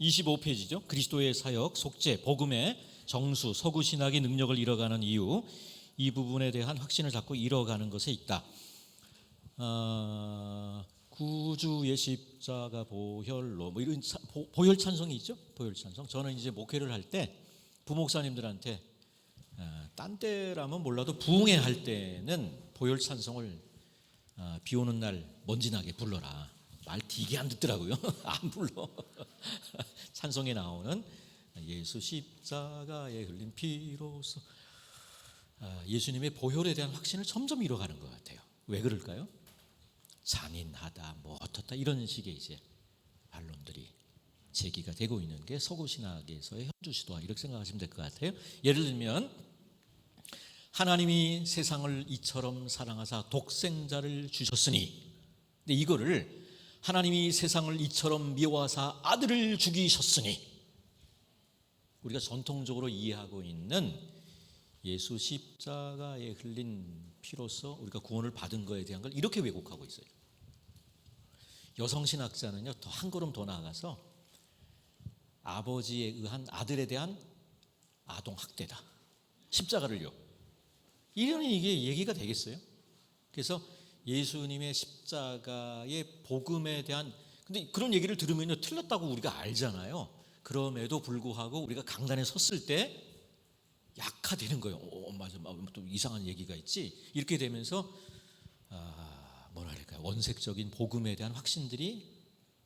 25페이지죠. 그리스도의 사역, 속죄, 복음의 정수, 서구 신학의 능력을 잃어가는 이유, 이 부분에 대한 확신을 자꾸 잃어가는 것에 있다. 구주의 십자가 보혈로 뭐 이런 보혈 찬송이 있죠. 보혈 찬송. 저는 이제 목회를 할 때 부목사님들한테 딴 때라면 몰라도 부흥회 할 때는 보혈 찬송을 비 오는 날 먼지나게 불러라. 말 되게 안 듣더라고요. 안 불러. 찬송에 나오는 예수 십자가에 흘린 피로써 예수님의 보혈에 대한 확신을 점점 잃어가는 것 같아요. 왜 그럴까요? 잔인하다, 뭐 어떻다 이런 식의 이제 반론들이 제기가 되고 있는 게 서구 신학에서의 현주시도와 이렇게 생각하시면 될 것 같아요. 예를 들면 하나님이 세상을 이처럼 사랑하사 독생자를 주셨으니, 근데 이거를 하나님이 세상을 이처럼 미워하사 아들을 죽이셨으니, 우리가 전통적으로 이해하고 있는 예수 십자가에 흘린 피로써 우리가 구원을 받은 거에 대한 걸 이렇게 왜곡하고 있어요. 여성신학자는요, 더 한 걸음 더 나아가서 아버지에 의한 아들에 대한 아동학대다, 십자가를요, 이러니 이게 얘기가 되겠어요? 그래서 예수님의 십자가의 복음에 대한, 근데 그런 얘기를 들으면요 틀렸다고 우리가 알잖아요. 그럼에도 불구하고 우리가 강단에 섰을 때 약화되는 거예요. 맞아, 또 이상한 얘기가 있지. 이렇게 되면서 뭐랄까요, 원색적인 복음에 대한 확신들이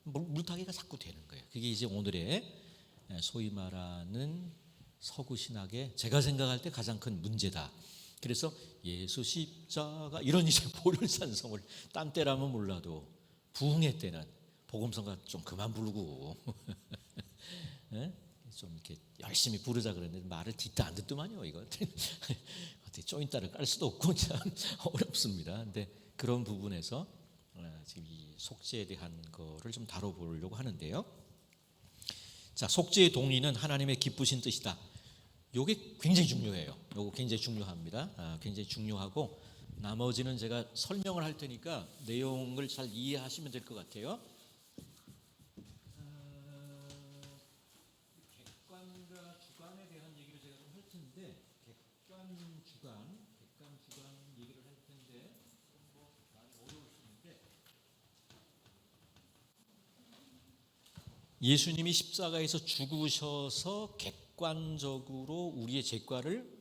물타기가 자꾸 되는 거예요. 그게 이제 오늘의 소위 말하는 서구 신학의 제가 생각할 때 가장 큰 문제다. 그래서 예수 십자가 이런 이제 보혈 찬송을 딴 때라면 몰라도 부흥회 때는 복음성가 좀 그만 부르고 좀 이렇게 열심히 부르자 그랬는데 말을 듣도 안 듣더만요. 이거 어떻게 쪼인따를 깔 수도 없고 참 어렵습니다. 근데 그런 부분에서 지금 이 속죄에 대한 거를 좀 다뤄보려고 하는데요. 자, 속죄의 동의는 하나님의 기쁘신 뜻이다. 요게 굉장히 중요해요. 요거 굉장히 중요합니다. 굉장히 중요하고, 나머지는 제가 설명을 할 테니까 내용을 잘 이해하시면 될 것 같아요. 객관과 주관에 대한 얘기를 제가 좀 할 텐데, 객관 주관 얘기를 할 텐데 뭐 많이 어려울 수 있는데, 예수님이 십자가에서 죽으셔서 객관적으로 우리의 죄과를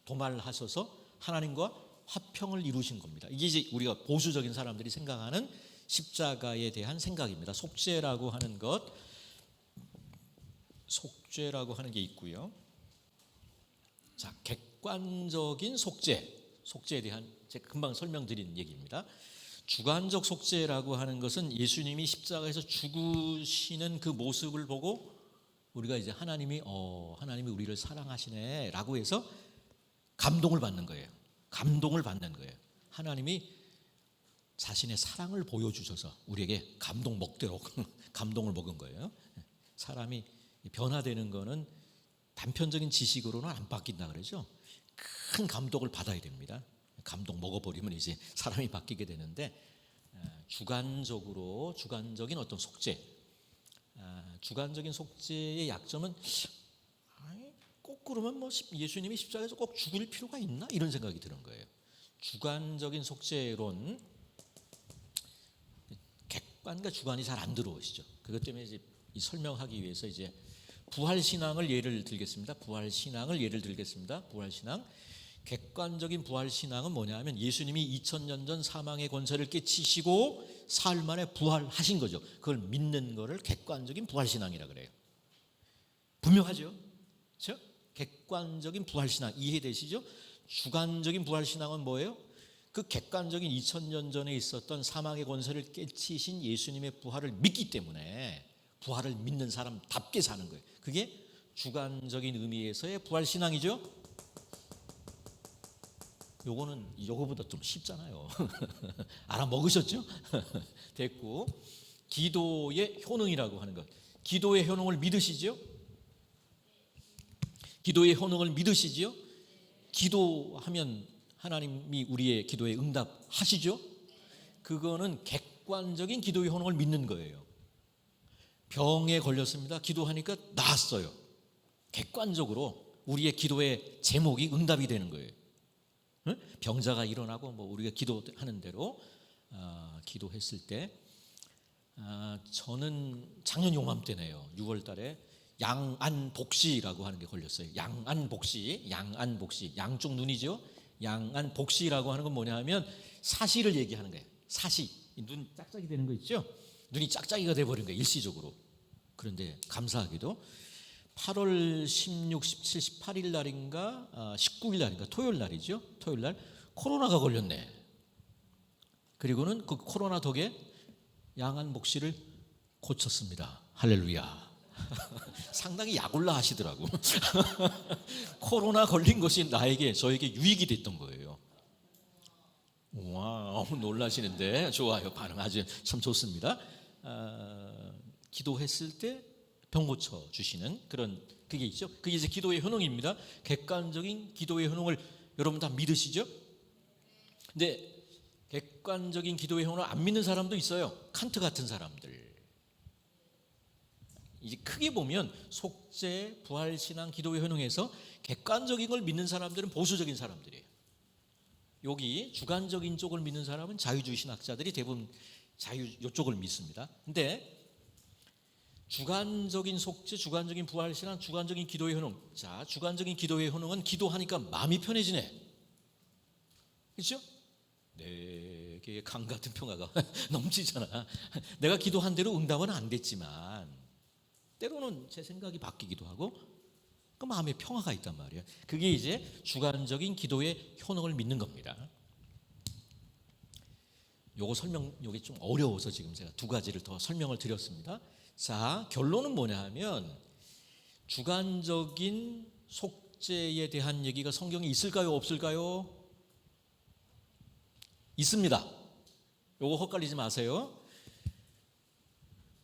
도말하셔서 하나님과 화평을 이루신 겁니다. 이게 이제 우리가 보수적인 사람들이 생각하는 십자가에 대한 생각입니다. 속죄라고 하는 게 있고요. 자, 객관적인 속죄에 대한 제가 금방 설명드린 얘기입니다. 주관적 속죄라고 하는 것은 예수님이 십자가에서 죽으시는 그 모습을 보고 우리가 이제 하나님이 우리를 사랑하시네라고 해서 감동을 받는 거예요. 하나님이 자신의 사랑을 보여주셔서 우리에게 감동 먹도록 감동을 먹은 거예요. 사람이 변화되는 거는 단편적인 지식으로는 안 바뀐다 그러죠. 큰 감동을 받아야 됩니다. 감동 먹어버리면 이제 사람이 바뀌게 되는데, 주관적인 어떤 속죄, 주관적인 속죄의 약점은 꼭 그러면 뭐 예수님이 십자가에서 꼭 죽을 필요가 있나 이런 생각이 드는 거예요. 주관적인 속죄론, 객관과 주관이 잘 안 들어오시죠. 그것 때문에 이제 설명하기 위해서 이제 부활신앙을 예를 들겠습니다. 부활신앙. 객관적인 부활신앙은 뭐냐면 예수님이 2000년 전 사망의 권세를 깨치시고 사흘 만에 부활하신 거죠. 그걸 믿는 거를 객관적인 부활신앙이라 그래요. 분명하죠? 그렇죠? 객관적인 부활신앙 이해되시죠? 주관적인 부활신앙은 뭐예요? 그 객관적인 2000년 전에 있었던 사망의 권세를 깨치신 예수님의 부활을 믿기 때문에 부활을 믿는 사람답게 사는 거예요. 그게 주관적인 의미에서의 부활신앙이죠. 요거는 요거보다 좀 쉽잖아요. 알아먹으셨죠? 됐고, 기도의 효능이라고 하는 것. 기도의 효능을 믿으시죠? 기도하면 하나님이 우리의 기도에 응답하시죠? 그거는 객관적인 기도의 효능을 믿는 거예요. 병에 걸렸습니다. 기도하니까 나았어요. 객관적으로 우리의 기도의 제목이 응답이 되는 거예요. 응? 병자가 일어나고 뭐 우리가 기도하는 대로 기도했을 때 저는 작년 요맘때네요. 6월 달에 양안복시라고 하는 게 걸렸어요. 양안복시, 양쪽 눈이죠. 양안복시라고 하는 건 뭐냐 하면 사시를 얘기하는 거예요. 사시, 눈 짝짝이 되는 거 있죠. 눈이 짝짝이가 돼버린 거예요, 일시적으로. 그런데 감사하게도 8월 16, 17, 18일 날인가 19일 날인가 토요일 날이죠. 토요일 날 코로나가 걸렸네. 그리고는 그 코로나 덕에 양안복시를 고쳤습니다. 할렐루야. 상당히 약올라 하시더라고. 코로나 걸린 것이 저에게 유익이 됐던 거예요. 와, 놀라시는데 좋아요. 반응 아주 참 좋습니다. 기도했을 때 병 고쳐 주시는 그게 있죠. 그게 이제 기도의 효능입니다. 객관적인 기도의 효능을 여러분 다 믿으시죠? 근데 객관적인 기도의 효능을 안 믿는 사람도 있어요. 칸트 같은 사람들. 이제 크게 보면 속죄, 부활신앙, 기도의 효능에서 객관적인 걸 믿는 사람들은 보수적인 사람들이에요. 여기 주관적인 쪽을 믿는 사람은 자유주의 신학자들이 대부분 이쪽을 믿습니다. 근데 주관적인 속죄, 주관적인 부활신앙, 주관적인 기도의 효능. 자, 주관적인 기도의 효능은 기도하니까 마음이 편해지네. 그렇죠? 내게 강 같은 평화가 넘치잖아. 내가 기도한 대로 응답은 안 됐지만 때로는 제 생각이 바뀌기도 하고 그 마음에 평화가 있단 말이에요. 그게 이제 주관적인 기도의 효능을 믿는 겁니다. 요게 좀 어려워서 지금 제가 두 가지를 더 설명을 드렸습니다. 자, 결론은 뭐냐 하면 주관적인 속죄에 대한 얘기가 성경에 있을까요? 없을까요? 있습니다. 요거 헛갈리지 마세요.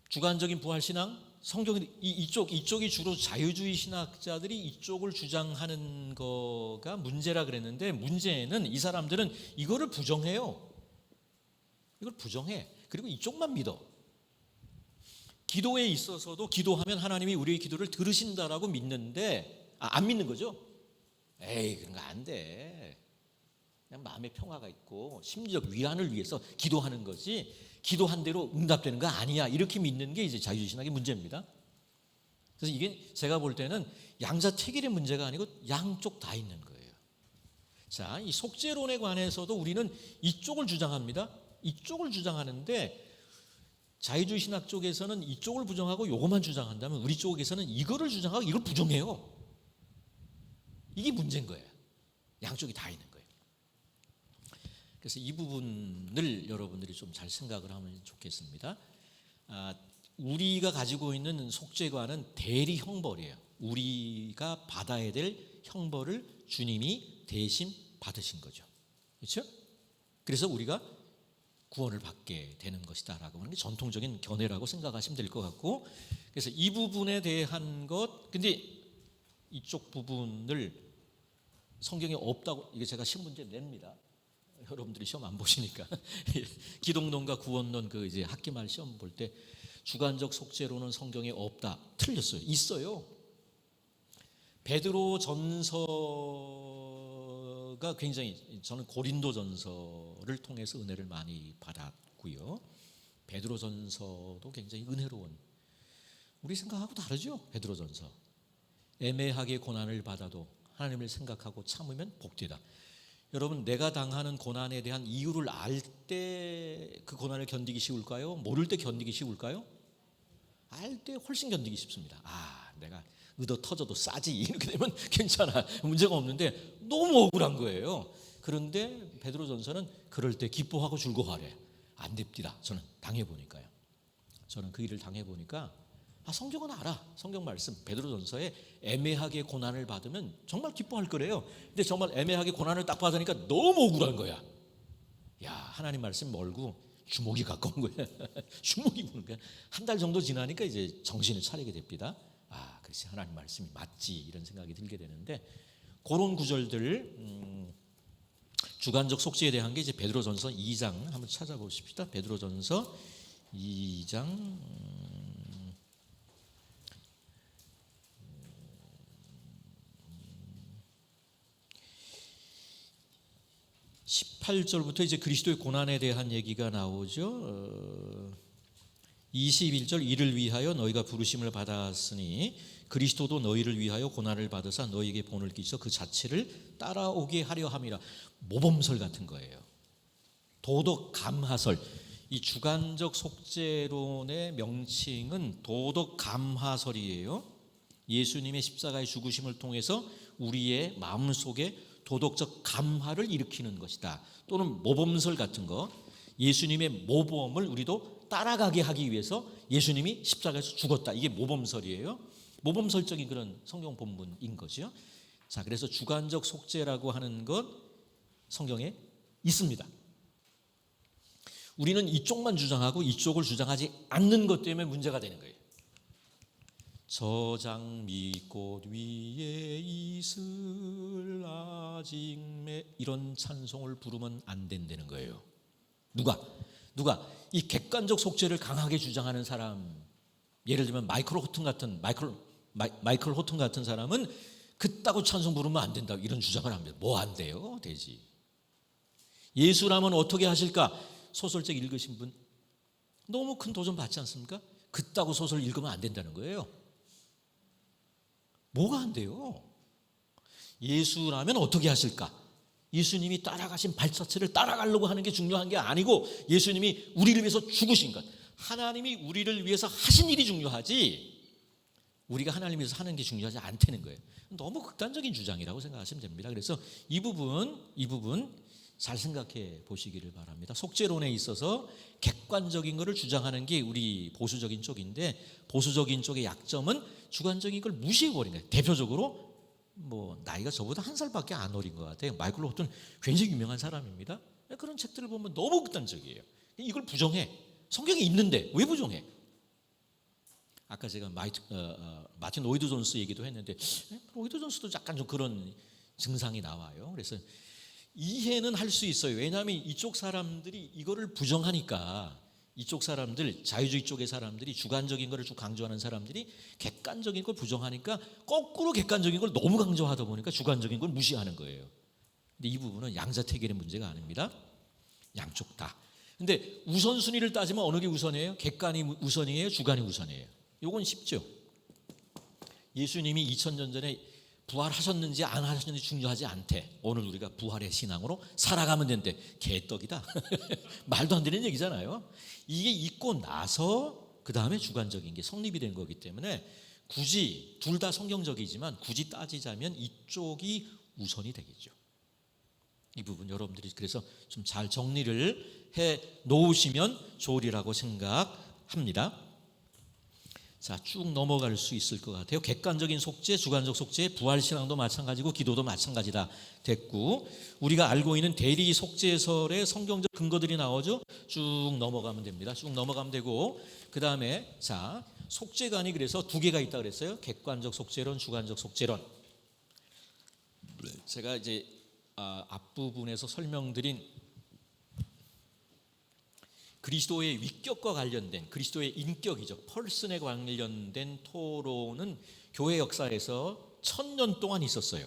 주관적인 부활신앙, 성경이 이쪽이 주로 자유주의 신학자들이 이쪽을 주장하는 거가 문제라 그랬는데, 문제는 이 사람들은 이거를 부정해요. 이걸 부정해. 그리고 이쪽만 믿어. 기도에 있어서도 기도하면 하나님이 우리의 기도를 들으신다라고 믿는데 안 믿는 거죠. 에이, 그런 거 안 돼. 그냥 마음의 평화가 있고 심리적 위안을 위해서 기도하는 거지 기도한 대로 응답되는 거 아니야. 이렇게 믿는 게 이제 자유주의 신학의 문제입니다. 그래서 이게 제가 볼 때는 양자택일의 문제가 아니고 양쪽 다 있는 거예요. 자, 이 속죄론에 관해서도 우리는 이쪽을 주장합니다. 이쪽을 주장하는데 자유주의 신학 쪽에서는 이쪽을 부정하고 요것만 주장한다면 우리 쪽에서는 이거를 주장하고 이걸 부정해요. 이게 문제인 거예요. 양쪽이 다 있는 거예요. 그래서 이 부분을 여러분들이 좀 잘 생각을 하면 좋겠습니다. 우리가 가지고 있는 속죄관은 대리 형벌이에요. 우리가 받아야 될 형벌을 주님이 대신 받으신 거죠. 그렇죠? 그래서 우리가 구원을 받게 되는 것이다라고 하는 게 전통적인 견해라고 생각하시면 될 것 같고, 그래서 이 부분에 대한 것, 근데 이쪽 부분을 성경에 없다고, 이게 제가 신문제 냅니다. 여러분들이 시험 안 보시니까 기독론과 구원론 그 이제 학기말 시험 볼 때 주관적 속죄로는 성경에 없다, 틀렸어요. 있어요. 베드로 전서가 굉장히, 저는 고린도 전서를 통해서 은혜를 많이 받았고요. 베드로 전서도 굉장히 은혜로운, 우리 생각하고 다르죠. 베드로 전서. 애매하게 고난을 받아도 하나님을 생각하고 참으면 복되다. 여러분, 내가 당하는 고난에 대한 이유를 알 때 그 고난을 견디기 쉬울까요? 모를 때 견디기 쉬울까요? 알 때 훨씬 견디기 쉽습니다. 내가 의도 터져도 싸지, 이렇게 되면 괜찮아, 문제가 없는데 너무 억울한 거예요. 그런데 베드로전서는 그럴 때 기뻐하고 즐거워하래. 안 됩니다. 저는 당해보니까요. 저는 그 일을 당해보니까 성경은 알아. 성경 말씀 베드로전서에 애매하게 고난을 받으면 정말 기뻐할 거래요. 근데 정말 애매하게 고난을 딱 받으니까 너무 억울한 거야. 야, 하나님 말씀 멀고 주먹이 가까운 거야. 주먹이 보는 거야. 한 달 정도 지나니까 이제 정신을 차리게 됩니다. 글쎄, 하나님 말씀이 맞지, 이런 생각이 들게 되는데, 그런 구절들, 주관적 속죄에 대한 게 이제 베드로전서 2장 한번 찾아보십시다. 베드로전서 2장 18절부터 이제 그리스도의 고난에 대한 얘기가 나오죠. 21절 이를 위하여 너희가 부르심을 받았으니 그리스도도 너희를 위하여 고난을 받으사 너희에게 본을 끼쳐 그 자체를 따라오게 하려 함이라. 모범설 같은 거예요. 도덕 감화설. 이 주관적 속죄론의 명칭은 도덕 감화설이에요. 예수님의 십자가의 죽으심을 통해서 우리의 마음속에 도덕적 감화를 일으키는 것이다. 또는 모범설 같은 거. 예수님의 모범을 우리도 따라가게 하기 위해서 예수님이 십자가에서 죽었다. 이게 모범설이에요. 모범설적인 그런 성경 본문인 거죠. 자, 그래서 주관적 속죄라고 하는 것 성경에 있습니다. 우리는 이쪽만 주장하고 이쪽을 주장하지 않는 것 때문에 문제가 되는 거예요. 저장미꽃 위에 이슬 아직 이런 찬송을 부르면 안 된다는 거예요. 누가 이 객관적 속죄를 강하게 주장하는 사람, 예를 들면 마이클 호튼 같은 사람은 그따구 찬송 부르면 안 된다 이런 주장을 합니다. 뭐 안 돼요? 되지. 예수라면 어떻게 하실까? 소설책 읽으신 분 너무 큰 도전 받지 않습니까? 그따구 소설 읽으면 안 된다는 거예요. 뭐가 안 돼요? 예수라면 어떻게 하실까? 예수님이 따라가신 발자취를 따라가려고 하는 게 중요한 게 아니고 예수님이 우리를 위해서 죽으신 것, 하나님이 우리를 위해서 하신 일이 중요하지 우리가 하나님을 위해서 하는 게 중요하지 않다는 거예요. 너무 극단적인 주장이라고 생각하시면 됩니다. 그래서 이 부분 잘 생각해 보시기를 바랍니다. 속죄론에 있어서 객관적인 것을 주장하는 게 우리 보수적인 쪽인데, 보수적인 쪽의 약점은 주관적인 걸 무시해버린 거예요. 대표적으로 뭐 나이가 저보다 한 살밖에 안 어린 것 같아요. 마이클 호튼 굉장히 유명한 사람입니다. 그런 책들을 보면 너무 극단적이에요. 이걸 부정해. 성경에 있는데 왜 부정해? 아까 제가 마틴 로이드 존스 얘기도 했는데 로이드 존스도 약간 좀 그런 증상이 나와요. 그래서 이해는 할 수 있어요. 왜냐하면 이쪽 사람들이 이거를 부정하니까, 이쪽 사람들, 자유주의 쪽의 사람들이 주관적인 거를 쭉 강조하는 사람들이 객관적인 걸 부정하니까 거꾸로 객관적인 걸 너무 강조하다 보니까 주관적인 걸 무시하는 거예요. 근데 이 부분은 양자택일의 문제가 아닙니다. 양쪽 다. 근데 우선순위를 따지면 어느 게 우선이에요? 객관이 우선이에요? 주관이 우선이에요? 이건 쉽죠. 예수님이 2000년 전에 부활하셨는지 안 하셨는지 중요하지 않대. 오늘 우리가 부활의 신앙으로 살아가면 된대. 개떡이다. 말도 안 되는 얘기잖아요. 이게 있고 나서 그 다음에 주관적인 게 성립이 된 거기 때문에 굳이 둘 다 성경적이지만 굳이 따지자면 이쪽이 우선이 되겠죠. 이 부분 여러분들이 그래서 좀 잘 정리를 해 놓으시면 좋으리라고 생각합니다. 자, 쭉 넘어갈 수 있을 것 같아요. 객관적인 속죄, 주관적 속죄, 부활신앙도 마찬가지고 기도도 마찬가지다 됐고, 우리가 알고 있는 대리 속죄설의 성경적 근거들이 나오죠. 쭉 넘어가면 됩니다. 쭉 넘어가면 되고, 그 다음에 자, 속죄관이 그래서 두 개가 있다 그랬어요. 객관적 속죄론, 주관적 속죄론. 제가 이제 앞부분에서 설명드린 그리스도의 위격과 관련된, 그리스도의 인격이죠, 펄슨에 관련된 토론은 교회 역사에서 1000년 동안 있었어요.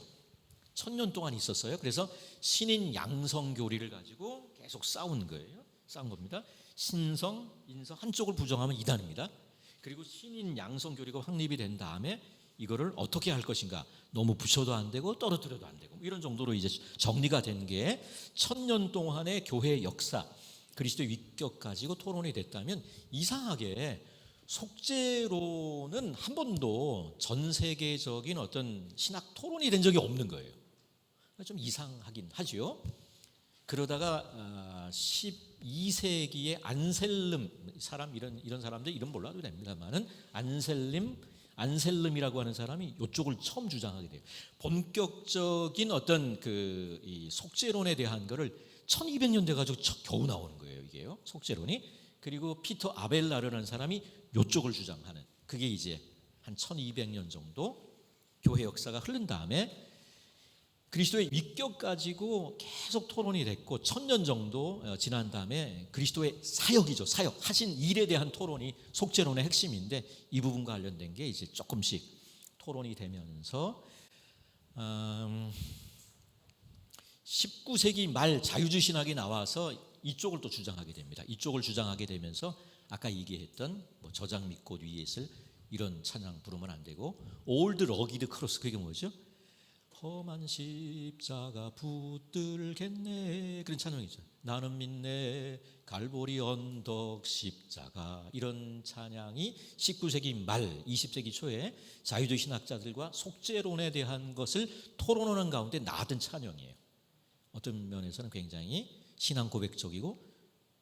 1000년 동안 있었어요. 그래서 신인 양성 교리를 가지고 계속 싸운 거예요. 싸운 겁니다. 신성, 인성 한쪽을 부정하면 이단입니다. 그리고 신인 양성 교리가 확립이 된 다음에 이거를 어떻게 할 것인가, 너무 붙여도 안 되고 떨어뜨려도 안 되고 이런 정도로 이제 정리가 된 게 1000년 동안의 교회 역사, 그리스도의 위격 가지고 토론이 됐다면, 이상하게 속죄론은 한 번도 전 세계적인 어떤 신학 토론이 된 적이 없는 거예요. 좀 이상하긴 하죠. 그러다가 12세기에 안셀름 사람, 이런 사람들 이름 몰라도 됩니다만은 안셀름이라고 하는 사람이 이쪽을 처음 주장하게 돼요. 본격적인 어떤 이 속죄론에 대한 거를 1200년 돼가지고 겨우 나오는 거예요, 이게요, 속죄론이. 그리고 피터 아벨라르라는 사람이 이쪽을 주장하는, 그게 이제 한 1200년 정도 교회 역사가 흐른 다음에 그리스도의 위격 가지고 계속 토론이 됐고, 1000년 정도 지난 다음에 그리스도의 사역이죠, 사역, 하신 일에 대한 토론이 속죄론의 핵심인데, 이 부분과 관련된 게 이제 조금씩 토론이 되면서 19세기 말 자유주의 신학이 나와서 이쪽을 또 주장하게 됩니다. 이쪽을 주장하게 되면서 아까 얘기했던 뭐 저장 밑꽃 위에 있을 이런 찬양 부르면 안 되고, 올드 러기드 크로스, 그게 뭐죠? 험한 십자가 붙들겠네, 그런 찬양이죠. 나는 믿네 갈보리 언덕 십자가, 이런 찬양이 19세기 말 20세기 초에 자유주의 신학자들과 속죄론에 대한 것을 토론하는 가운데 나왔던 찬양이에요. 어떤 면에서는 굉장히 신앙 고백적이고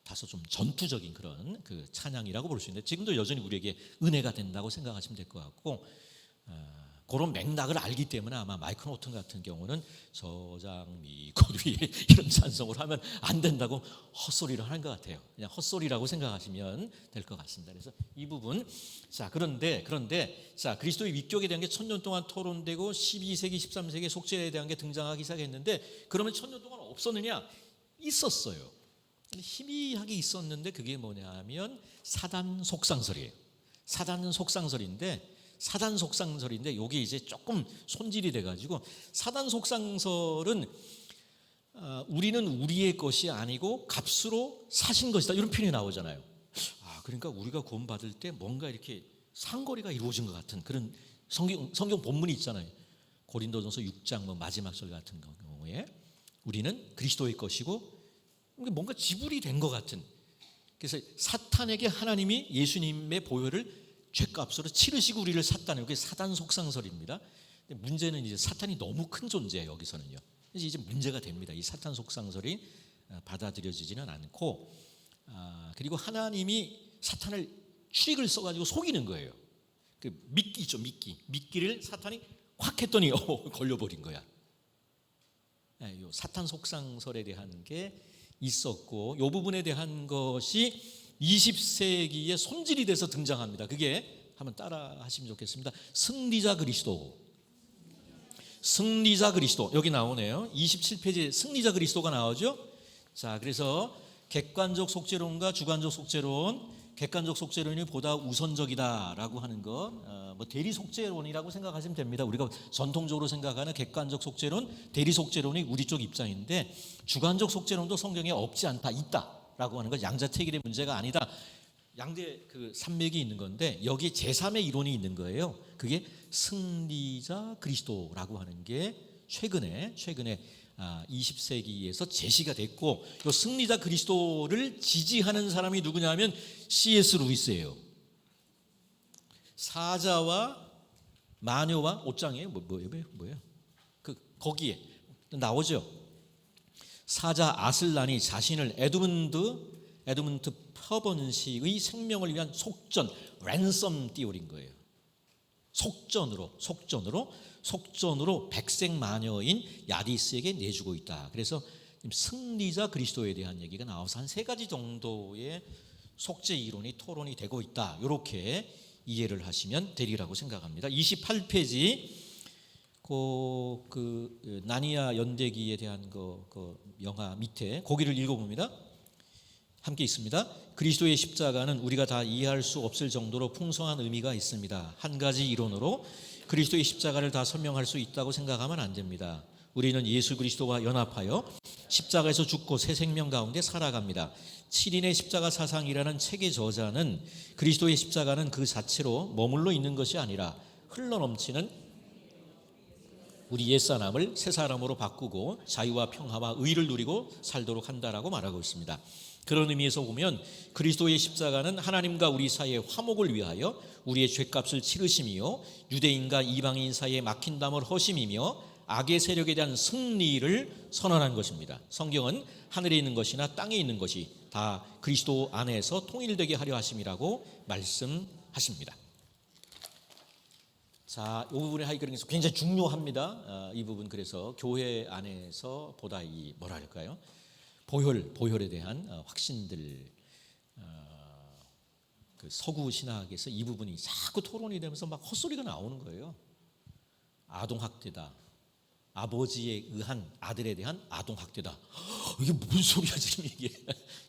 다소 좀 전투적인 그런 그 찬양이라고 볼 수 있는데, 지금도 여전히 우리에게 은혜가 된다고 생각하시면 될 것 같고, 그런 맥락을 알기 때문에 아마 마이크 노튼 같은 경우는 저장 미꽃 위에 이런 찬송을 하면 안 된다고 헛소리를 하는 것 같아요. 그냥 헛소리라고 생각하시면 될 것 같습니다. 그래서 이 부분, 자 그런데 자 그리스도의 위격에 대한 게 1000년 동안 토론되고 12세기 13세기 속죄에 대한 게 등장하기 시작했는데, 그러면 1000년 동안 없었느냐? 있었어요. 희미하게 있었는데 그게 뭐냐면 사단 속상설이에요. 사단 속상설인데 요게 이제 조금 손질이 돼가지고, 사단 속상설은 우리는 우리의 것이 아니고 값으로 사신 것이다, 이런 표현이 나오잖아요. 그러니까 우리가 구원받을 때 뭔가 이렇게 상거리가 이루어진 것 같은 그런 성경 본문이 있잖아요. 고린도전서 6장 뭐 마지막 절 같은 경우에 우리는 그리스도의 것이고 뭔가 지불이 된 것 같은, 그래서 사탄에게 하나님이 예수님의 보혈을 죄값으로 치르시고 우리를 샀다는 게 사단 속상설입니다. 근데 문제는 이제 사탄이 너무 큰 존재예요, 여기서는요. 그래서 이제 문제가 됩니다. 이 사탄 속상설이 받아들여지지는 않고, 그리고 하나님이 사탄을 추릭을 써가지고 속이는 거예요. 그 미끼죠, 미끼를 사탄이 확 했더니 걸려버린 거야. 요 사탄 속상설에 대한 게 있었고, 이 부분에 대한 것이 20세기에 손질이 돼서 등장합니다. 그게 한번 따라 하시면 좋겠습니다. 승리자 그리스도. 여기 나오네요. 27페이지에 승리자 그리스도가 나오죠. 자, 그래서 객관적 속죄론과 주관적 속죄론, 객관적 속죄론이 보다 우선적이다라고 하는 것, 뭐 대리 속죄론이라고 생각하시면 됩니다. 우리가 전통적으로 생각하는 객관적 속죄론, 대리 속죄론이 우리 쪽 입장인데, 주관적 속죄론도 성경에 없지 않다, 있다라고 하는 것, 양자택일의 문제가 아니다. 양대 그 산맥이 있는 건데 여기에 제3의 이론이 있는 거예요. 그게 승리자 그리스도라고 하는 게 최근에 20세기에서 제시가 됐고, 이 승리자 그리스도를 지지하는 사람이 누구냐면 C.S. 루이스예요. 사자와 마녀와 옷장이에요. 뭐예요? 거기에 나오죠. 사자 아슬란이 자신을 에드문드 퍼번시의 생명을 위한 속전, 랜섬 띄우린 거예요. 속전으로 백색 마녀인 야디스에게 내주고 있다. 그래서 승리자 그리스도에 대한 얘기가 나와서 한 3가지 정도의 속죄 이론이 토론이 되고 있다. 이렇게 이해를 하시면 되리라고 생각합니다. 28페이지 그 나니아 연대기에 대한 그 영화 밑에 거기를 읽어봅니다. 함께 있습니다. 그리스도의 십자가는 우리가 다 이해할 수 없을 정도로 풍성한 의미가 있습니다. 한 가지 이론으로 그리스도의 십자가를 다 설명할 수 있다고 생각하면 안 됩니다. 우리는 예수 그리스도와 연합하여 십자가에서 죽고 새 생명 가운데 살아갑니다. 7인의 십자가 사상이라는 책의 저자는 그리스도의 십자가는 그 자체로 머물러 있는 것이 아니라 흘러넘치는 우리 옛사람을 새 사람으로 바꾸고 자유와 평화와 의를 누리고 살도록 한다라고 말하고 있습니다. 그런 의미에서 보면 그리스도의 십자가는 하나님과 우리 사이의 화목을 위하여 우리의 죄값을 치르심이요, 유대인과 이방인 사이의 막힌 담을 허심이며 악의 세력에 대한 승리를 선언한 것입니다. 성경은 하늘에 있는 것이나 땅에 있는 것이 다 그리스도 안에서 통일되게 하려 하심이라고 말씀하십니다. 자, 이 부분에 하이그링에서 굉장히 중요합니다. 이 부분, 그래서 교회 안에서 보다 이 뭐랄까요? 보혈에 대한 확신들, 그 서구 신학에서 이 부분이 자꾸 토론이 되면서 막 헛소리가 나오는 거예요. 아동학대다. 아버지에 의한 아들에 대한 아동학대다. 이게 무슨 소리야 지금 이게.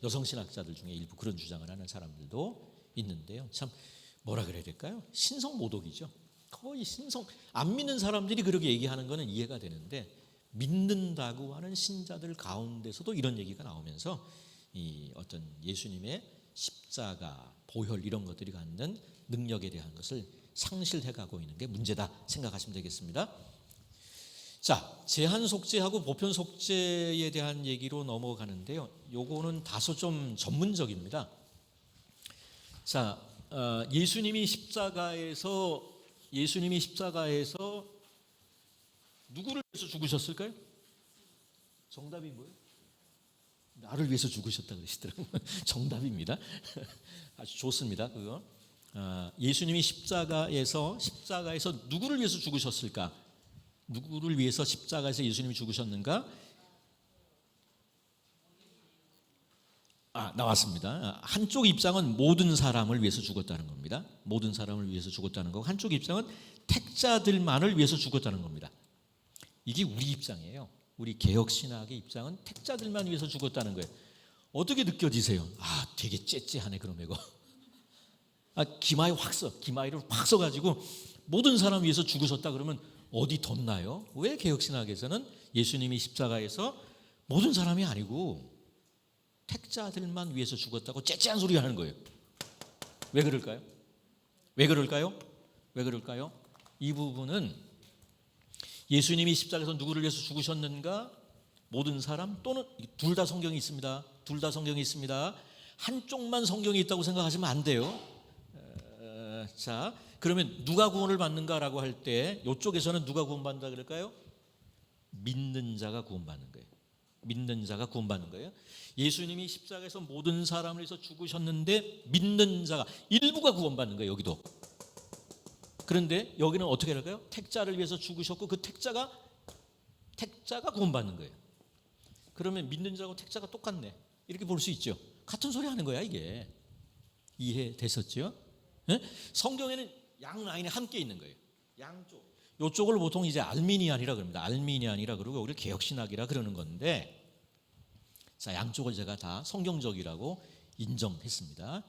여성신학자들 중에 일부 그런 주장을 하는 사람들도 있는데요. 참 뭐라 그래야 될까요? 신성모독이죠. 거의 안 믿는 사람들이 그렇게 얘기하는 거는 이해가 되는데, 믿는다고 하는 신자들 가운데서도 이런 얘기가 나오면서 이 어떤 예수님의 십자가, 보혈 이런 것들이 갖는 능력에 대한 것을 상실해가고 있는 게 문제다 생각하시면 되겠습니다. 자, 제한 속죄하고 보편 속죄에 대한 얘기로 넘어가는데요. 요거는 다소 좀 전문적입니다. 자, 예수님이 십자가에서 누구를 위해서 죽으셨을까요? 정답이 뭐예요? 나를 위해서 죽으셨다 그러시더라고요. 정답입니다. 아주 좋습니다. 그거. 예수님이 십자가에서 누구를 위해서 죽으셨을까? 누구를 위해서 십자가에서 예수님이 죽으셨는가? 나왔습니다. 한쪽 입장은 모든 사람을 위해서 죽었다는 겁니다. 모든 사람을 위해서 죽었다는 거고, 한쪽 입장은 택자들만을 위해서 죽었다는 겁니다. 이게 우리 입장이에요. 우리 개혁신학의 입장은 택자들만 위해서 죽었다는 거예요. 어떻게 느껴지세요? 되게 째째하네 그럼 이거. 기마이를 확 써가지고 모든 사람 위해서 죽으셨다 그러면 어디 덧나요? 왜 개혁신학에서는 예수님이 십자가에서 모든 사람이 아니고 택자들만 위해서 죽었다고 째째한 소리 하는 거예요? 왜 그럴까요? 이 부분은 예수님이 십자가에서 누구를 위해서 죽으셨는가? 모든 사람 또는 둘 다 성경이 있습니다. 한쪽만 성경이 있다고 생각하시면 안 돼요. 자, 그러면 누가 구원을 받는가라고 할 때 이쪽에서는 누가 구원받는다 그럴까요? 믿는 자가 구원받는 거예요. 예수님이 십자가에서 모든 사람을 위해서 죽으셨는데 믿는 자가 일부가 구원받는 거예요. 여기도. 그런데 여기는 어떻게 할까요? 택자를 위해서 죽으셨고 그 택자가 구원받는 거예요. 그러면 믿는 자하고 택자가 똑같네, 이렇게 볼 수 있죠. 같은 소리 하는 거야 이게. 이해됐었죠? 네? 성경에는 양 라인에 함께 있는 거예요. 양쪽. 이쪽을 보통 이제 알미니안이라 그럽니다. 알미니안이라 그러고 우리 개혁신학이라 그러는 건데, 자, 양쪽을 제가 다 성경적이라고 인정했습니다.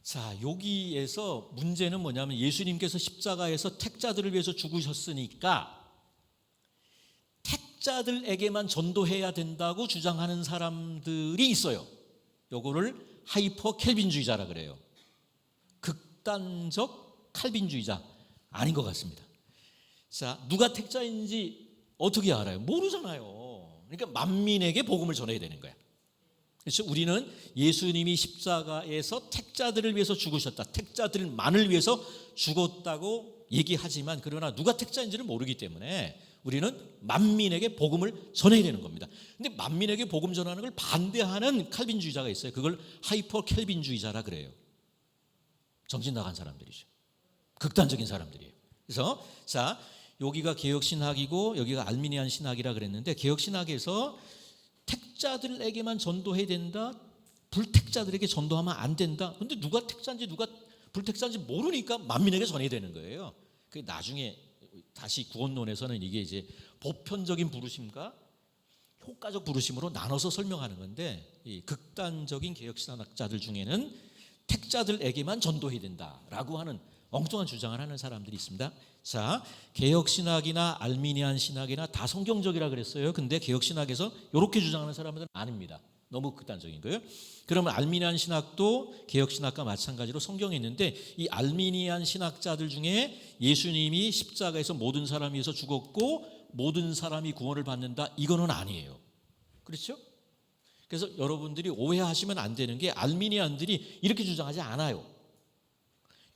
자, 여기에서 문제는 뭐냐면 예수님께서 십자가에서 택자들을 위해서 죽으셨으니까 택자들에게만 전도해야 된다고 주장하는 사람들이 있어요. 요거를 하이퍼 켈빈주의자라 그래요. 극단적 칼빈주의자. 아닌 것 같습니다. 자, 누가 택자인지 어떻게 알아요? 모르잖아요. 그러니까 만민에게 복음을 전해야 되는 거야. 그래서 우리는 예수님이 십자가에서 택자들을 위해서 죽으셨다, 택자들만을 위해서 죽었다고 얘기하지만, 그러나 누가 택자인지를 모르기 때문에 우리는 만민에게 복음을 전해야 되는 겁니다. 근데 만민에게 복음 전하는 걸 반대하는 칼빈주의자가 있어요. 그걸 하이퍼 켈빈주의자라 그래요. 정신 나간 사람들이죠. 극단적인 사람들이에요. 그래서 자, 여기가 개혁신학이고 여기가 알미니안 신학이라 그랬는데, 개혁신학에서 택자들에게만 전도해야 된다, 불택자들에게 전도하면 안 된다. 그런데 누가 택자인지 누가 불택자인지 모르니까 만민에게 전해야 되는 거예요. 나중에 다시 구원론에서는 이게 이제 보편적인 부르심과 효과적 부르심으로 나눠서 설명하는 건데, 이 극단적인 개혁신학자들 중에는 택자들에게만 전도해야 된다라고 하는 엉뚱한 주장을 하는 사람들이 있습니다. 자, 개혁신학이나 알미니안 신학이나 다 성경적이라 그랬어요. 근데 개혁신학에서 이렇게 주장하는 사람들은 아닙니다. 너무 극단적인 거예요. 그러면 알미니안 신학도 개혁신학과 마찬가지로 성경에 있는데, 이 알미니안 신학자들 중에 예수님이 십자가에서 모든 사람 위해서 죽었고 모든 사람이 구원을 받는다, 이거는 아니에요. 그렇죠? 그래서 여러분들이 오해하시면 안 되는 게, 알미니안들이 이렇게 주장하지 않아요.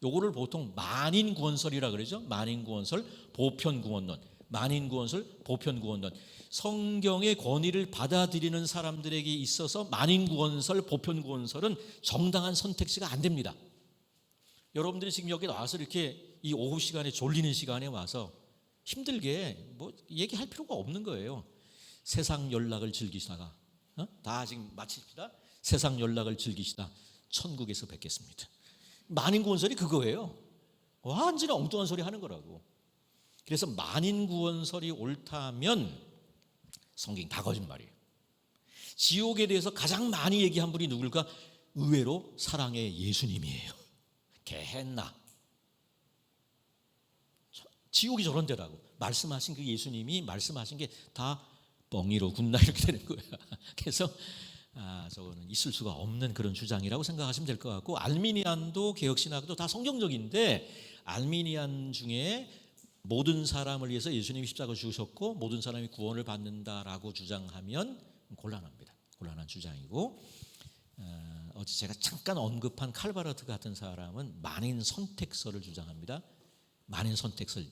요거를 보통 만인구원설이라 그러죠. 만인구원설, 보편구원론. 만인구원설, 보편구원론. 성경의 권위를 받아들이는 사람들에게 있어서 만인구원설, 보편구원설은 정당한 선택지가 안 됩니다. 여러분들이 지금 여기 나와서 이렇게 이 오후 시간에 졸리는 시간에 와서 힘들게 뭐 얘기할 필요가 없는 거예요. 세상 연락을 즐기시다가 다 지금 마칩시다. 세상 연락을 즐기시다 천국에서 뵙겠습니다. 만인구원설이 그거예요. 완전히 엉뚱한 소리 하는 거라고. 그래서 만인구원설이 옳다면 성경 다 거짓말이에요. 지옥에 대해서 가장 많이 얘기한 분이 누굴까? 의외로 사랑의 예수님이에요. 게헨나. 지옥이 저런 데라고. 말씀하신 그 예수님이 말씀하신 게 다 뻥이로군나 이렇게 되는 거야. 그래서 저거는 있을 수가 없는 그런 주장이라고 생각하시면 될 것 같고, 알미니안도 개혁신학도 다 성경적인데 알미니안 중에 모든 사람을 위해서 예수님이 십자가를 죽으셨고 모든 사람이 구원을 받는다라고 주장하면 곤란합니다. 곤란한 주장이고, 어제 제가 잠깐 언급한 칼바르트 같은 사람은 만인 선택설을 주장합니다. 만인 선택설,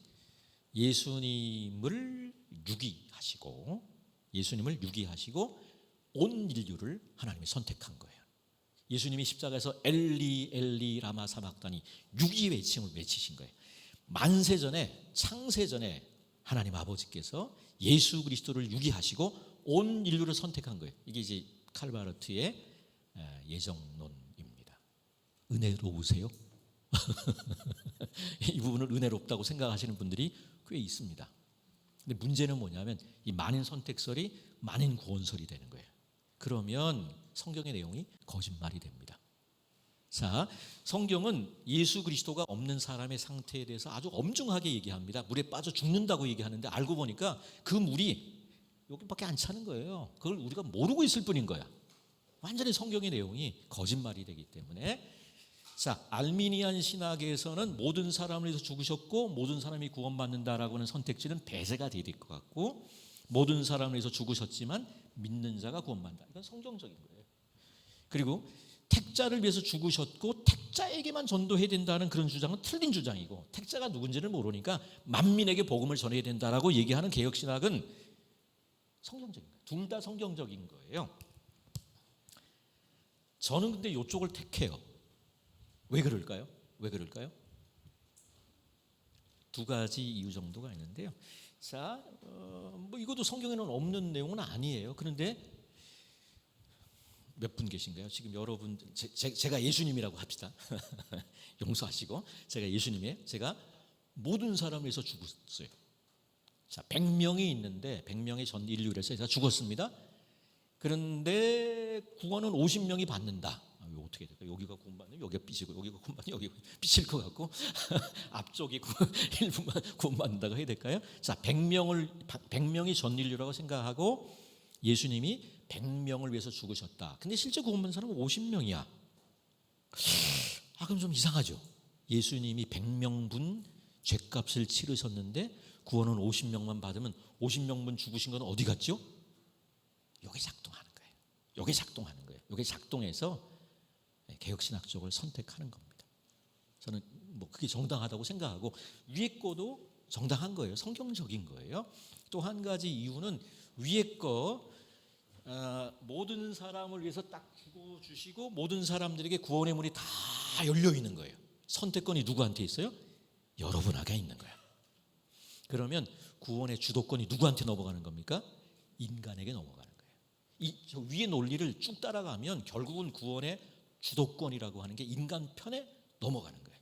예수님을 유기하시고 온 인류를 하나님이 선택한 거예요. 예수님이 십자가에서 엘리 엘리 라마 사박다니 유기 외침을 외치신 거예요. 만세전에, 창세전에 하나님 아버지께서 예수 그리스도를 유기하시고 온 인류를 선택한 거예요. 이게 이제 칼바르트의 예정론입니다. 은혜로우세요? 이 부분을 은혜롭다고 생각하시는 분들이 꽤 있습니다. 근데 문제는 뭐냐면 이 만인 선택설이 만인 구원설이 되는 거예요. 그러면 성경의 내용이 거짓말이 됩니다. 자, 성경은 예수 그리스도가 없는 사람의 상태에 대해서 아주 엄중하게 얘기합니다. 물에 빠져 죽는다고 얘기하는데 알고 보니까 그 물이 여기밖에 안 차는 거예요. 그걸 우리가 모르고 있을 뿐인 거야. 완전히 성경의 내용이 거짓말이 되기 때문에. 자, 알미니안 신학에서는 모든 사람을 위해서 죽으셨고 모든 사람이 구원받는다라고 하는 선택지는 배제가 돼야 될 것 같고, 모든 사람을 위해서 죽으셨지만 믿는 자가 구원받는다. 이건 성경적인 거예요. 그리고 택자를 위해서 죽으셨고 택자에게만 전도해야 된다는 그런 주장은 틀린 주장이고, 택자가 누군지를 모르니까 만민에게 복음을 전해야 된다라고 얘기하는 개혁신학은 성경적인 거예요. 둘 다 성경적인 거예요. 저는 근데 이쪽을 택해요. 왜 그럴까요? 두 가지 이유 정도가 있는데요. 자, 뭐 이것도 성경에는 없는 내용은 아니에요. 그런데 몇 분 계신가요? 지금 여러분, 제가 예수님이라고 합시다. 용서하시고, 제가 모든 사람을 위해서 죽었어요. 자, 100명이 있는데 100명의 전 인류를 해서 제가 죽었습니다. 그런데 구원은 50명이 받는다. 이거 어떻게 될까요? 여기가 구원받는, 여기가 삐지고, 여기가 구원받는, 여기가 삐질 것 같고 앞쪽이 일부만 구원받는다고 해야 될까요? 자, 100명이 전 인류라고 생각하고 예수님이 100명을 위해서 죽으셨다. 근데 실제 구원받는 사람은 50명이야. 그럼 좀 이상하죠. 예수님이 100명분 죄값을 치르셨는데 구원은 50명만 받으면 50명분 죽으신 건 어디 갔죠? 여기 작동하는 거예요. 여기 작동해서 개혁신학적을 선택하는 겁니다. 저는 뭐 그게 정당하다고 생각하고 위에 거도 정당한 거예요. 성경적인 거예요. 또 한 가지 이유는 위에 거 모든 사람을 위해서 딱 죽어주시고 모든 사람들에게 구원의 문이 다 열려 있는 거예요. 선택권이 누구한테 있어요? 여러분에게 있는 거예요. 그러면 구원의 주도권이 누구한테 넘어가는 겁니까? 인간에게 넘어가는 거예요. 저 위의 논리를 쭉 따라가면 결국은 구원의 주도권이라고 하는 게 인간 편에 넘어가는 거예요.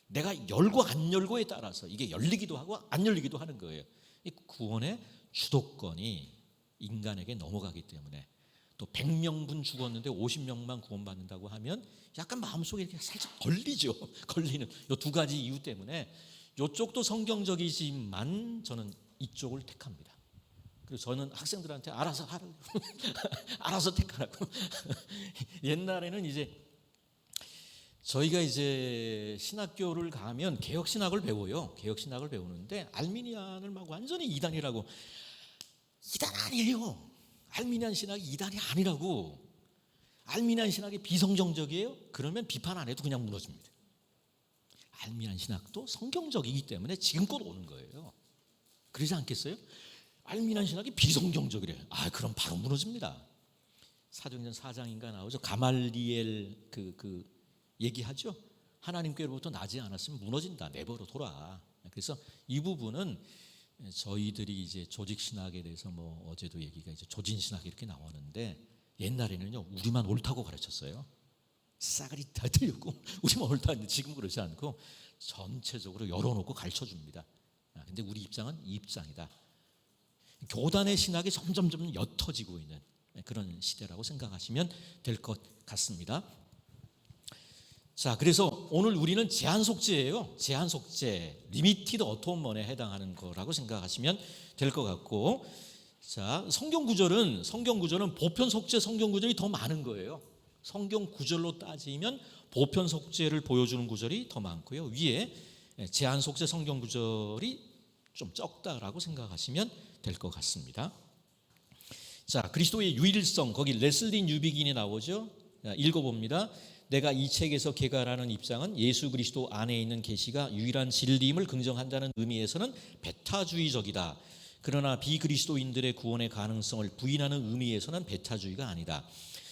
내가 열고 안 열고에 따라서 이게 열리기도 하고 안 열리기도 하는 거예요. 이 구원의 주도권이 인간에게 넘어가기 때문에, 또 100명분 죽었는데 50명만 구원받는다고 하면 약간 마음속에 이렇게 살짝 걸리죠. 걸리는 이 두 가지 이유 때문에 이쪽도 성경적이지만 저는 이쪽을 택합니다. 그래서 저는 학생들한테 알아서 하라고 알아서 택하라고. 옛날에는 이제 저희가 이제 신학교를 가면 개혁신학을 배워요. 개혁신학을 배우는데 알미니안을 막 완전히 이단이라고. 이단 아니에요. 알미니안 신학이 이단이 아니라고. 알미니안 신학이 비성경적이에요? 그러면 비판 안 해도 그냥 무너집니다. 알미니안 신학도 성경적이기 때문에 지금껏 오는 거예요. 그러지 않겠어요? 알미니안 신학이 비성경적이래요. 그럼 바로 무너집니다. 사도행전 4장인가 나오죠. 가말리엘 그 얘기하죠. 하나님께로부터 나지 않았으면 무너진다. 내버려 둬라. 그래서 이 부분은 저희들이 이제 조직신학에 대해서 뭐 어제도 얘기가 이제 조진신학 이렇게 나오는데, 옛날에는요 우리만 옳다고 가르쳤어요. 싸그리 다 틀렸고 우리만 옳다 했는데 지금 그렇지 않고 전체적으로 열어놓고 가르쳐줍니다. 근데 우리 입장은 이 입장이다. 교단의 신학이 점점 옅어지고 있는 그런 시대라고 생각하시면 될 것 같습니다. 자, 그래서 오늘 우리는 제한 속죄예요. 제한 속죄, 리미티드 어톤먼에 해당하는 거라고 생각하시면 될 것 같고, 자, 성경 구절은 보편 속죄 성경 구절이 더 많은 거예요. 성경 구절로 따지면 보편 속죄를 보여주는 구절이 더 많고요. 위에 제한 속죄 성경 구절이 좀 적다라고 생각하시면 될 것 같습니다. 자, 그리스도의 유일성, 거기 레슬리 뉴비긴이 나오죠. 읽어봅니다. 내가 이 책에서 개괄하는 입장은 예수 그리스도 안에 있는 계시가 유일한 진리임을 긍정한다는 의미에서는 베타주의적이다. 그러나 비그리스도인들의 구원의 가능성을 부인하는 의미에서는 베타주의가 아니다.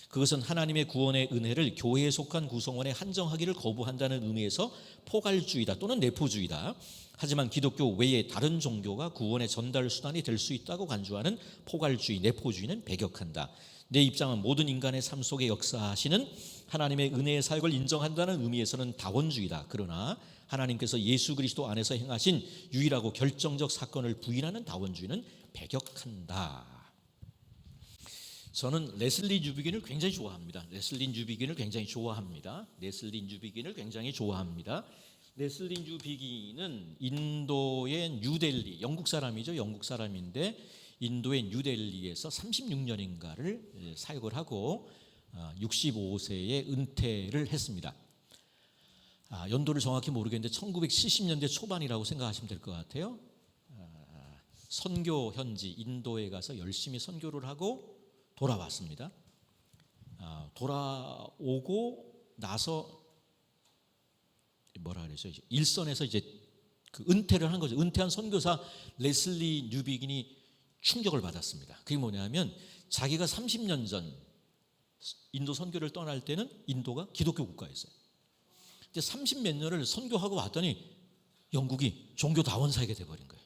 그것은 하나님의 구원의 은혜를 교회에 속한 구성원에 한정하기를 거부한다는 의미에서 포괄주의다 또는 내포주의다. 하지만 기독교 외에 다른 종교가 구원의 전달 수단이 될 수 있다고 간주하는 포괄주의, 내포주의는 배격한다. 내 입장은 모든 인간의 삶 속에 역사하시는 하나님의 은혜의 사역을 인정한다는 의미에서는 다원주의다. 그러나 하나님께서 예수 그리스도 안에서 행하신 유일하고 결정적 사건을 부인하는 다원주의는 배격한다. 저는 레슬리 뉴비긴을 굉장히 좋아합니다. 레슬리 뉴비긴을 굉장히 좋아합니다. 레슬리 뉴비긴은 인도의 뉴델리, 영국 사람이죠. 영국 사람인데 인도의 뉴델리에서 36년인가를 사역을 하고 65세에 은퇴를 했습니다. 연도를 정확히 모르겠는데 1970년대 초반이라고 생각하시면 될 것 같아요. 선교 현지 인도에 가서 열심히 선교를 하고 돌아왔습니다. 돌아오고 나서 뭐라 그러죠? 일선에서 이제 그 은퇴를 한 거죠. 은퇴한 선교사 레슬리 뉴비긴이 충격을 받았습니다. 그게 뭐냐면 자기가 30년 전 인도 선교를 떠날 때는 인도가 기독교 국가였어요. 이제 30몇 년을 선교하고 왔더니 영국이 종교 다원사회가 돼버린 거예요.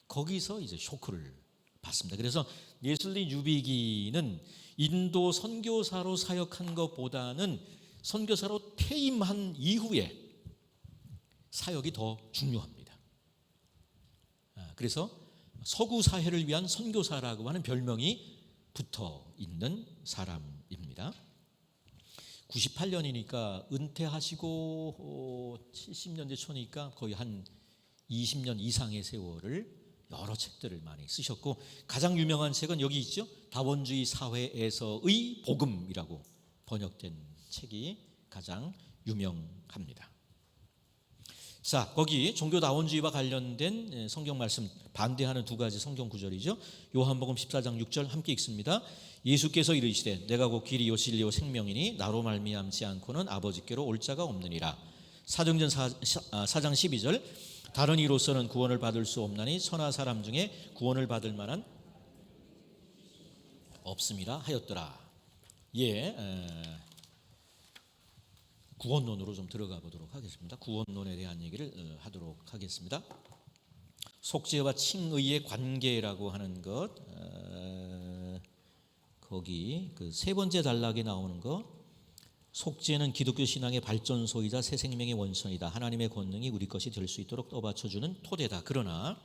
거기서 이제 쇼크를 받습니다. 그래서 레슬리 뉴비긴은 인도 선교사로 사역한 것보다는 선교사로 퇴임한 이후에 사역이 더 중요합니다. 그래서 서구 사회를 위한 선교사라고 하는 별명이 붙어 있는 사람입니다. 98년이니까 은퇴하시고 70년대 초니까 거의 한 20년 이상의 세월을 여러 책들을 많이 쓰셨고, 가장 유명한 책은 여기 있죠. 다원주의 사회에서의 복음이라고 번역된 책이 가장 유명합니다. 자, 거기 종교다원주의와 관련된 성경 말씀 반대하는 두 가지 성경 구절이죠. 요한복음 14장 6절 함께 읽습니다. 예수께서 이르시되 내가 곧 길이요 진리요 생명이니 나로 말미암지 않고는 아버지께로 올 자가 없느니라. 사도행전 4장 12절 다른 이로서는 구원을 받을 수 없나니 천하 사람 중에 구원을 받을 만한 없음이라 하였더라. 구원론으로 좀 들어가 보도록 하겠습니다. 구원론에 대한 얘기를 하도록 하겠습니다. 속죄와 칭의의 관계라고 하는 것, 거기 그 세 번째 단락에 나오는 것, 속죄는 기독교 신앙의 발전소이자 새 생명의 원천이다. 하나님의 권능이 우리 것이 될 수 있도록 떠받쳐주는 토대다. 그러나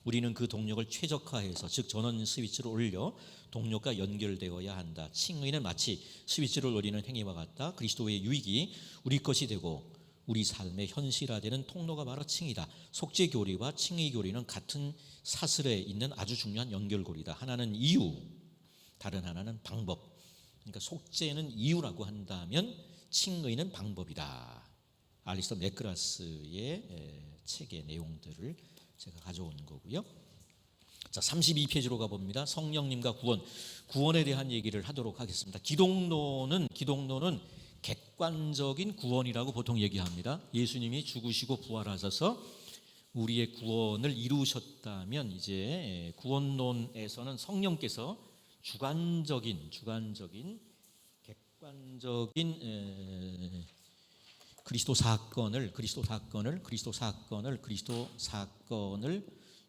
우리는 그 동력을 최적화해서, 즉 전원 스위치를 올려 동력과 연결되어야 한다. 칭의는 마치 스위치를 올리는 행위와 같다. 그리스도의 유익이 우리 것이 되고 우리 삶의 현실화되는 통로가 바로 칭의다. 속죄 교리와 칭의 교리는 같은 사슬에 있는 아주 중요한 연결고리다. 하나는 이유, 다른 하나는 방법. 그러니까 속죄는 이유라고 한다면 칭의는 방법이다. 알리스터 맥그라스의 책의 내용들을 제가 가져온 거고요. 자, 32페이지로 가봅니다. 성령님과 구원에 대한 얘기를 하도록 하겠습니다. 기독론은 객관적인 구원이라고 보통 얘기합니다. 예수님이 죽으시고 부활하셔서 우리의 구원을 이루셨다면 이제 구원론에서는 성령께서 주관적인 객관적인 그리스도 사건을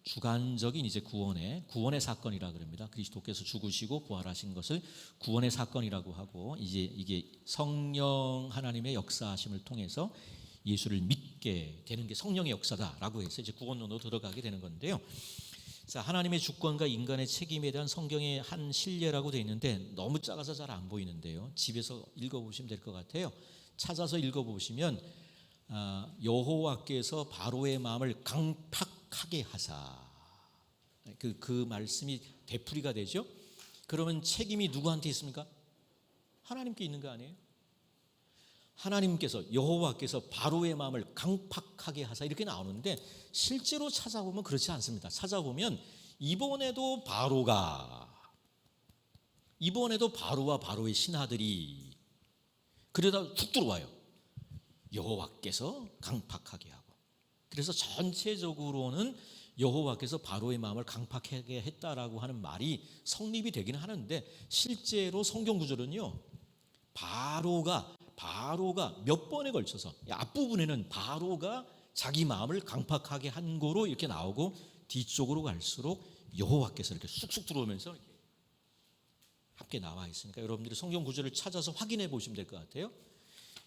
주관적인 이제 구원의 사건이라 그럽니다. 그리스도께서 죽으시고 부활하신 것을 구원의 사건이라고 하고, 이제 이게 성령 하나님의 역사하심을 통해서 예수를 믿게 되는 게 성령의 역사다라고 해서 이제 구원론으로 들어가게 되는 건데요. 자, 하나님의 주권과 인간의 책임에 대한 성경의 한 실례라고 되어 있는데 너무 작아서 잘 안 보이는데요. 집에서 읽어보시면 될 것 같아요. 찾아서 읽어보시면 여호와께서 바로의 마음을 강팍하게 하사, 그 말씀이 되풀이가 되죠. 그러면 책임이 누구한테 있습니까? 하나님께 있는 거 아니에요? 하나님께서, 여호와께서 바로의 마음을 강팍하게 하사 이렇게 나오는데 실제로 찾아보면 그렇지 않습니다. 찾아보면 이번에도 바로와 바로의 신하들이 그러다 툭 들어와요. 여호와께서 강팍하게 하고. 그래서 전체적으로는 여호와께서 바로의 마음을 강팍하게 했다라고 하는 말이 성립이 되기는 하는데 실제로 성경 구절은요, 바로가 몇 번에 걸쳐서, 앞부분에는 바로가 자기 마음을 강팍하게 한 거로 이렇게 나오고, 뒤쪽으로 갈수록 여호와께서 이렇게 쑥쑥 들어오면서 이렇게 함께 나와 있으니까 여러분들이 성경 구절을 찾아서 확인해 보시면 될 것 같아요.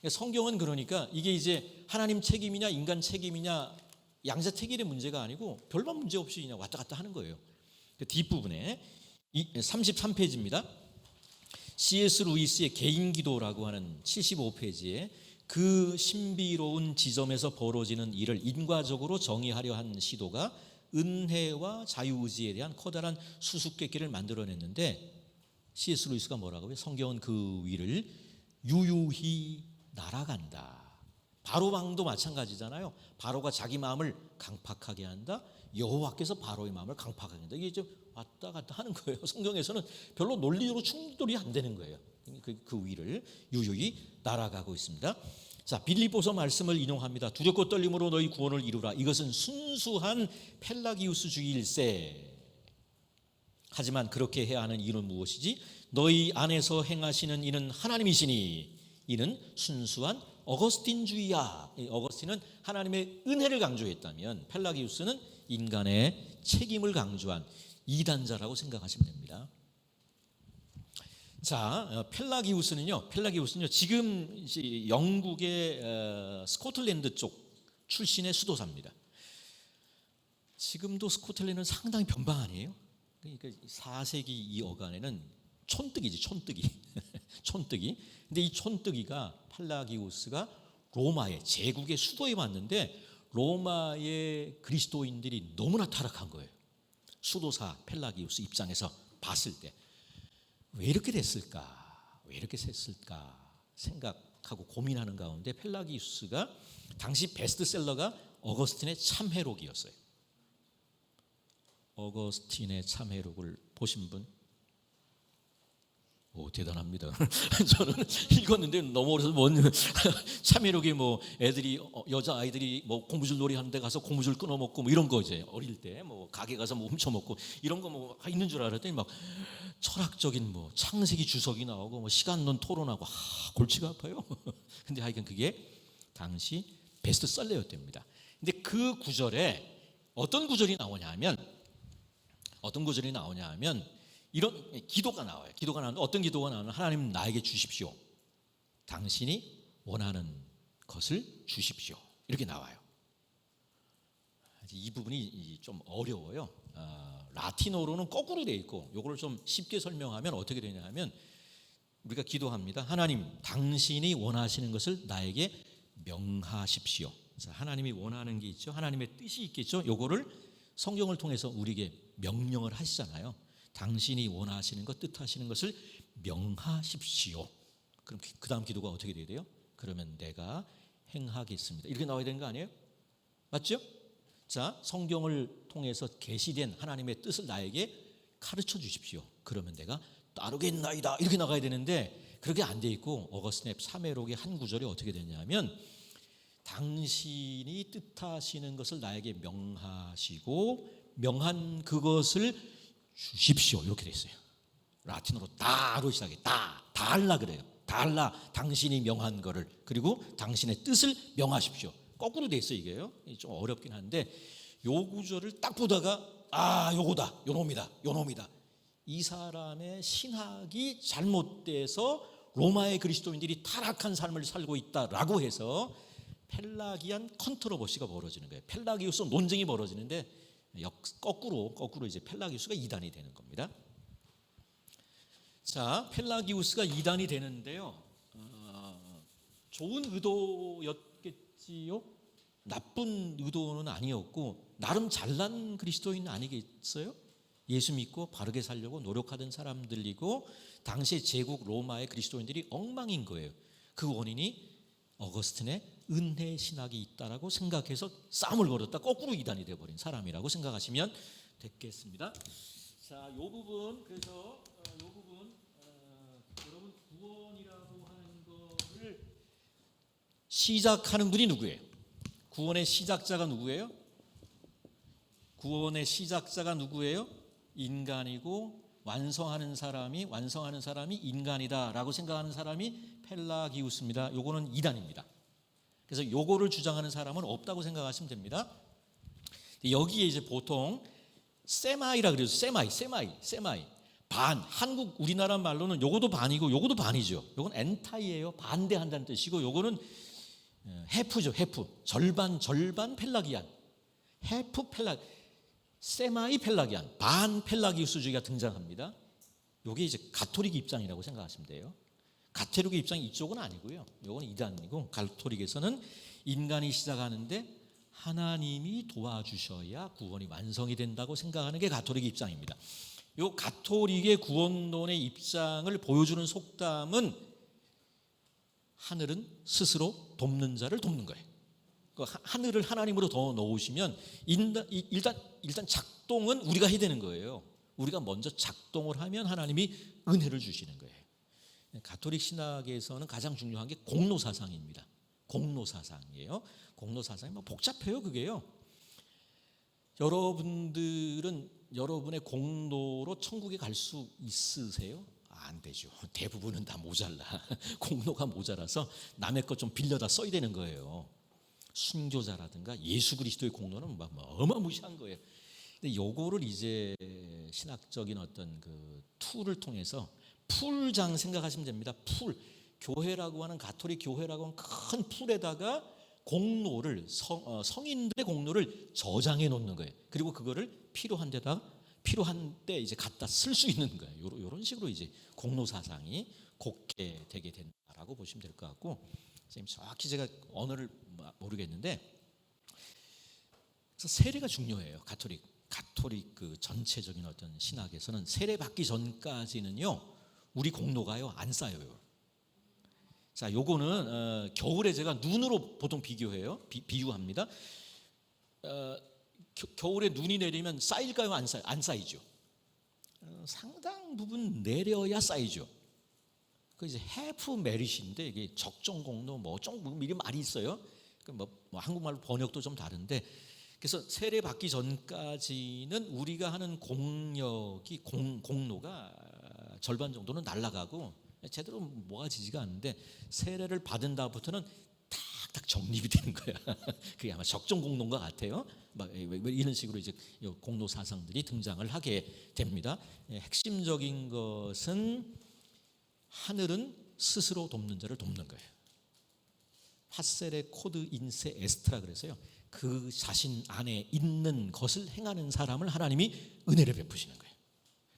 성경은 그러니까 이게 이제 하나님 책임이냐 인간 책임이냐 양자택일의 문제가 아니고 별반 문제 없이 그냥 왔다 갔다 하는 거예요. 그 뒷부분에 33페이지입니다. C.S. 루이스의 개인기도라고 하는 75페이지에 그 신비로운 지점에서 벌어지는 일을 인과적으로 정의하려 한 시도가 은혜와 자유의지에 대한 커다란 수수께끼를 만들어냈는데, C.S. 루이스가 뭐라고 해요? 성경은 그 위를 유유히 날아간다. 바로 왕도 마찬가지잖아요. 바로가 자기 마음을 강팍하게 한다. 여호와께서 바로의 마음을 강팍하게 한다. 이게 좀 왔다 갔다 하는 거예요. 성경에서는 별로 논리적으로 충돌이 안 되는 거예요. 그 위를 유유히 날아가고 있습니다. 자, 빌립보서 말씀을 인용합니다. 두렵고 떨림으로 너희 구원을 이루라. 이것은 순수한 펠라기우스주의일세. 하지만 그렇게 해야 하는 이유는 무엇이지? 너희 안에서 행하시는 이는 하나님이시니 이는 순수한 어거스틴주의야. 어거스틴은 하나님의 은혜를 강조했다면 펠라기우스는 인간의 책임을 강조한 이단자라고 생각하시면 됩니다. 자, 펠라기우스는요 지금 영국의 스코틀랜드 쪽 출신의 수도사입니다. 지금도 스코틀랜드는 상당히 변방 아니에요? 그러니까 4세기 이 어간에는 촌뜨기지, 촌뜨기. 촌뜨기. 근데 이 촌뜨기가 펠라기우스가 로마의 제국의 수도에 왔는데 로마의 그리스도인들이 너무나 타락한 거예요. 수도사 펠라기우스 입장에서 봤을 때 왜 이렇게 됐을까? 왜 이렇게 됐을까? 생각하고 고민하는 가운데 펠라기우스가 당시 베스트셀러가 어거스틴의 참회록이었어요. 어거스틴의 참회록을 보신 분? 오, 대단합니다. 저는 읽었는데 너무 어려서 참회록이 뭐 애들이 여자 아이들이 뭐 고무줄 놀이 하는데 가서 고무줄 끊어 먹고 뭐 이런 거, 이제 어릴 때 뭐 가게 가서 뭐 훔쳐 먹고 이런 거 뭐 있는 줄 알았더니 막 철학적인 뭐 창세기 주석이 나오고 뭐 시간론 토론하고 골치가 아파요. 근데 하여간 그게 당시 베스트셀러였답니다. 근데 그 구절에 어떤 구절이 나오냐면 이런 기도가 나와요. 기도가 나오는데 어떤 기도가 나오면 하나님 나에게 주십시오. 당신이 원하는 것을 주십시오. 이렇게 나와요. 이 부분이 좀 어려워요. 라틴어로는 거꾸로 되어 있고 이걸 좀 쉽게 설명하면 어떻게 되냐 하면 우리가 기도합니다. 하나님, 당신이 원하시는 것을 나에게 명하십시오. 하나님이 원하는 게 있죠. 하나님의 뜻이 있겠죠. 요거를 성경을 통해서 우리에게 명령을 하시잖아요. 당신이 원하시는 것, 뜻하시는 것을 명하십시오. 그럼 그 다음 기도가 어떻게 돼야 돼요? 그러면 내가 행하겠습니다. 이렇게 나와야 되는 거 아니에요? 맞죠? 자, 성경을 통해서 계시된 하나님의 뜻을 나에게 가르쳐 주십시오. 그러면 내가 따르겠나이다. 이렇게 나가야 되는데 그렇게 안 돼 있고 어거스틴의 참회록의 한 구절이 어떻게 되냐면 당신이 뜻하시는 것을 나에게 명하시고 명한 그것을 주십시오. 이렇게 돼 있어요. 라틴어로 다로 시작해. 달라 그래요. 달라, 당신이 명한 거를, 그리고 당신의 뜻을 명하십시오. 거꾸로 돼 있어요. 이게요. 좀 어렵긴 한데 요 구절을 딱 보다가 요거다, 요놈이다. 이 사람의 신학이 잘못돼서 로마의 그리스도인들이 타락한 삶을 살고 있다라고 해서 펠라기안 컨트로버시가 벌어지는 거예요. 펠라기우스 논쟁이 벌어지는데 거꾸로 이제 펠라기우스가 이단이 되는 겁니다. 자, 펠라기우스가 이단이 되는데요. 좋은 의도였겠지요. 나쁜 의도는 아니었고 나름 잘난 그리스도인 아니겠어요? 예수 믿고 바르게 살려고 노력하던 사람들이고 당시 제국 로마의 그리스도인들이 엉망인 거예요. 그 원인이 어거스틴의 은혜 신학이 있다라고 생각해서 싸움을 걸었다 거꾸로 이단이 되어버린 사람이라고 생각하시면 됐겠습니다. 자, 요 부분 그래서 요 부분 여러분 구원이라고 하는 거를 시작하는 분이 누구예요? 구원의 시작자가 누구예요? 구원의 시작자가 누구예요? 인간이고 완성하는 사람이 인간이다라고 생각하는 사람이 펠라기우스입니다. 요거는 이단입니다. 그래서 요거를 주장하는 사람은 없다고 생각하시면 됩니다. 여기에 이제 보통 세마이라 그래서 세마이 반, 한국 우리나라 말로는 요거도 반이고 요거도 반이죠. 요건 엔타이예요. 반대한다는 뜻이고 요거는 해프죠. 해프. 절반 펠라기안. 해프 펠라 세마이 펠라기안. 반 펠라기우스주의가 등장합니다. 요게 이제 가톨릭 입장이라고 생각하시면 돼요. 가톨릭의 입장이 이쪽은 아니고요. 요건 이단이고 가톨릭에서는 인간이 시작하는데 하나님이 도와주셔야 구원이 완성이 된다고 생각하는 게 가톨릭의 입장입니다. 요 가톨릭의 구원론의 입장을 보여주는 속담은 하늘은 스스로 돕는 자를 돕는 거예요. 하늘을 하나님으로 더 넣으시면 일단 작동은 우리가 해야 되는 거예요. 우리가 먼저 작동을 하면 하나님이 은혜를 주시는 거예요. 가톨릭 신학에서는 가장 중요한 게 공로 사상입니다. 공로 사상이에요. 공로 사상이 뭐 복잡해요, 그게요. 여러분들은 여러분의 공로로 천국에 갈 수 있으세요? 안 되죠. 대부분은 다 모자라. 공로가 모자라서 남의 것 좀 빌려다 써야 되는 거예요. 순교자라든가 예수 그리스도의 공로는 어마무시한 거예요. 근데 요거를 이제 신학적인 어떤 그 툴을 통해서 풀장 생각하시면 됩니다. 풀. 교회라고 하는 가톨릭 교회라고 하는 큰 풀에다가 공로를 성인들의 공로를 저장해 놓는 거예요. 그리고 그거를 필요한 때 이제 갖다 쓸 수 있는 거예요. 이런 식으로 이제 공로 사상이 곡해되게 된다라고 보시면 될 것 같고, 선생님 정확히 제가 언어를 모르겠는데, 그래서 세례가 중요해요. 가톨릭 그 전체적인 어떤 신학에서는 세례 받기 전까지는요 우리 공로가요 안 쌓여요. 자, 요거는 겨울에 제가 눈으로 보통 비교해요. 비유합니다. 겨울에 눈이 내리면 쌓일까요? 안 쌓이죠. 상당 부분 내려야 쌓이죠. 그 이제 해프 메릿인데 이게 적정 공로 미리 말이 있어요. 뭐 한국말로 번역도 좀 다른데, 그래서 세례 받기 전까지는 우리가 하는 공력이 공로가 절반 정도는 날아가고 제대로 모아지지가 않는데, 세례를 받은 다음부터는 탁탁 정립이 되는 거야. 그게 아마 적정 공로인 것 같아요. 이런 식으로 이제 공로 사상들이 등장을 하게 됩니다. 핵심적인 것은 하늘은 스스로 돕는 자를 돕는 거예요. 파세레 코드 인세 에스트라 그래서요. 그 자신 안에 있는 것을 행하는 사람을 하나님이 은혜를 베푸시는 거예요.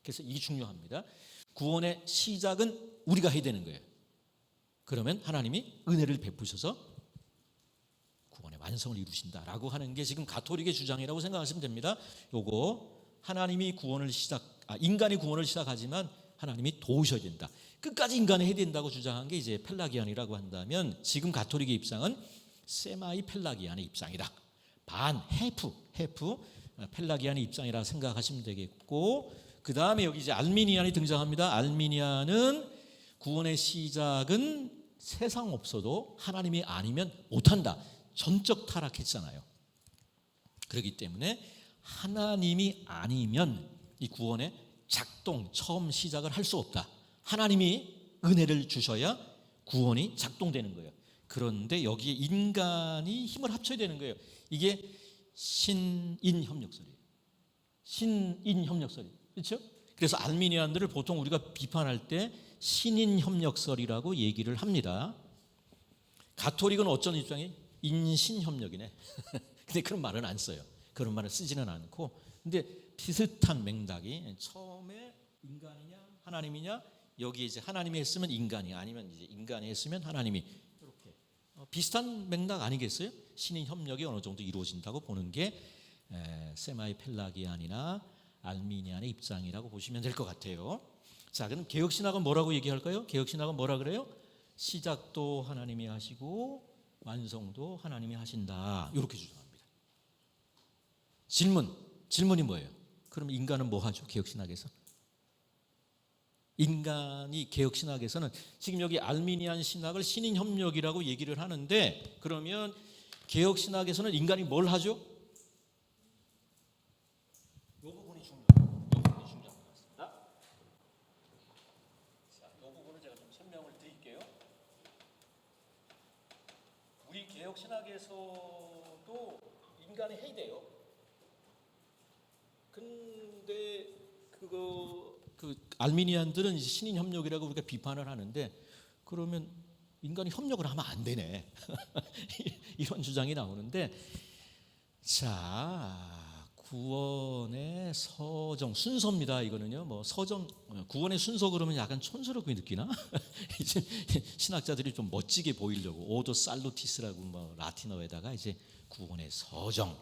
그래서 이게 중요합니다. 구원의 시작은 우리가 해야 되는 거예요. 그러면 하나님이 은혜를 베푸셔서 구원의 완성을 이루신다라고 하는 게 지금 가톨릭의 주장이라고 생각하시면 됩니다. 요거 하나님이 인간이 구원을 시작하지만 하나님이 도우셔야 된다. 끝까지 인간이 해야 된다고 주장한 게 이제 펠라기안이라고 한다면, 지금 가톨릭의 입장은 세마이 펠라기안의 입장이다. 반 해프 펠라기안의 입장이라 생각하시면 되겠고, 그 다음에 여기 이제 알미니안이 등장합니다. 알미니안은 구원의 시작은 세상 없어도 하나님이 아니면 못한다. 전적 타락했잖아요. 그렇기 때문에 하나님이 아니면 이 구원의 처음 시작을 할 수 없다. 하나님이 은혜를 주셔야 구원이 작동되는 거예요. 그런데 여기에 인간이 힘을 합쳐야 되는 거예요. 이게 신인협력설이에요. 신인협력설이에요. 그렇죠? 그래서 알미니안들을 보통 우리가 비판할 때 신인협력설이라고 얘기를 합니다. 가톨릭은 어쩐 입장이? 인신협력이네. 근데 그런 말은 안 써요. 그런 말을 쓰지는 않고. 근데 비슷한 맥락이, 처음에 인간이냐 하나님이냐, 여기 이제 하나님이 했으면 인간이, 아니면 이제 인간이 했으면 하나님이, 이렇게 비슷한 맥락 아니겠어요? 신인 협력이 어느 정도 이루어진다고 보는 게 세마이 펠라기안이나 알미니안의 입장이라고 보시면 될 것 같아요. 자, 그럼 개혁신학은 뭐라고 얘기할까요? 개혁신학은 뭐라 그래요? 시작도 하나님이 하시고 완성도 하나님이 하신다, 이렇게 주장합니다. 질문이 뭐예요? 그럼 인간은 뭐 하죠? 개혁신학에서 인간이 개혁신학에서는 지금 여기 알미니안 신학을 신인협력이라고 얘기를 하는데, 그러면 개혁신학에서는 인간이 뭘 하죠? 이 부분이 중요한 것 같습니다. 자, 이 부분을 제가 좀 설명을 드릴게요. 우리 개혁신학에서도 인간이 해야 돼요. 근데 그 알미니안들은 이제 신인 협력이라고 우리가 비판을 하는데, 그러면 인간이 협력을 하면 안 되네. 이런 주장이 나오는데, 자, 구원의 서정 순서입니다. 이거는요, 뭐 서정 구원의 순서 그러면 약간 촌스럽게 느끼나? 이제 신학자들이 좀 멋지게 보이려고 오도 살루티스라고 뭐 라틴어에다가 이제 구원의 서정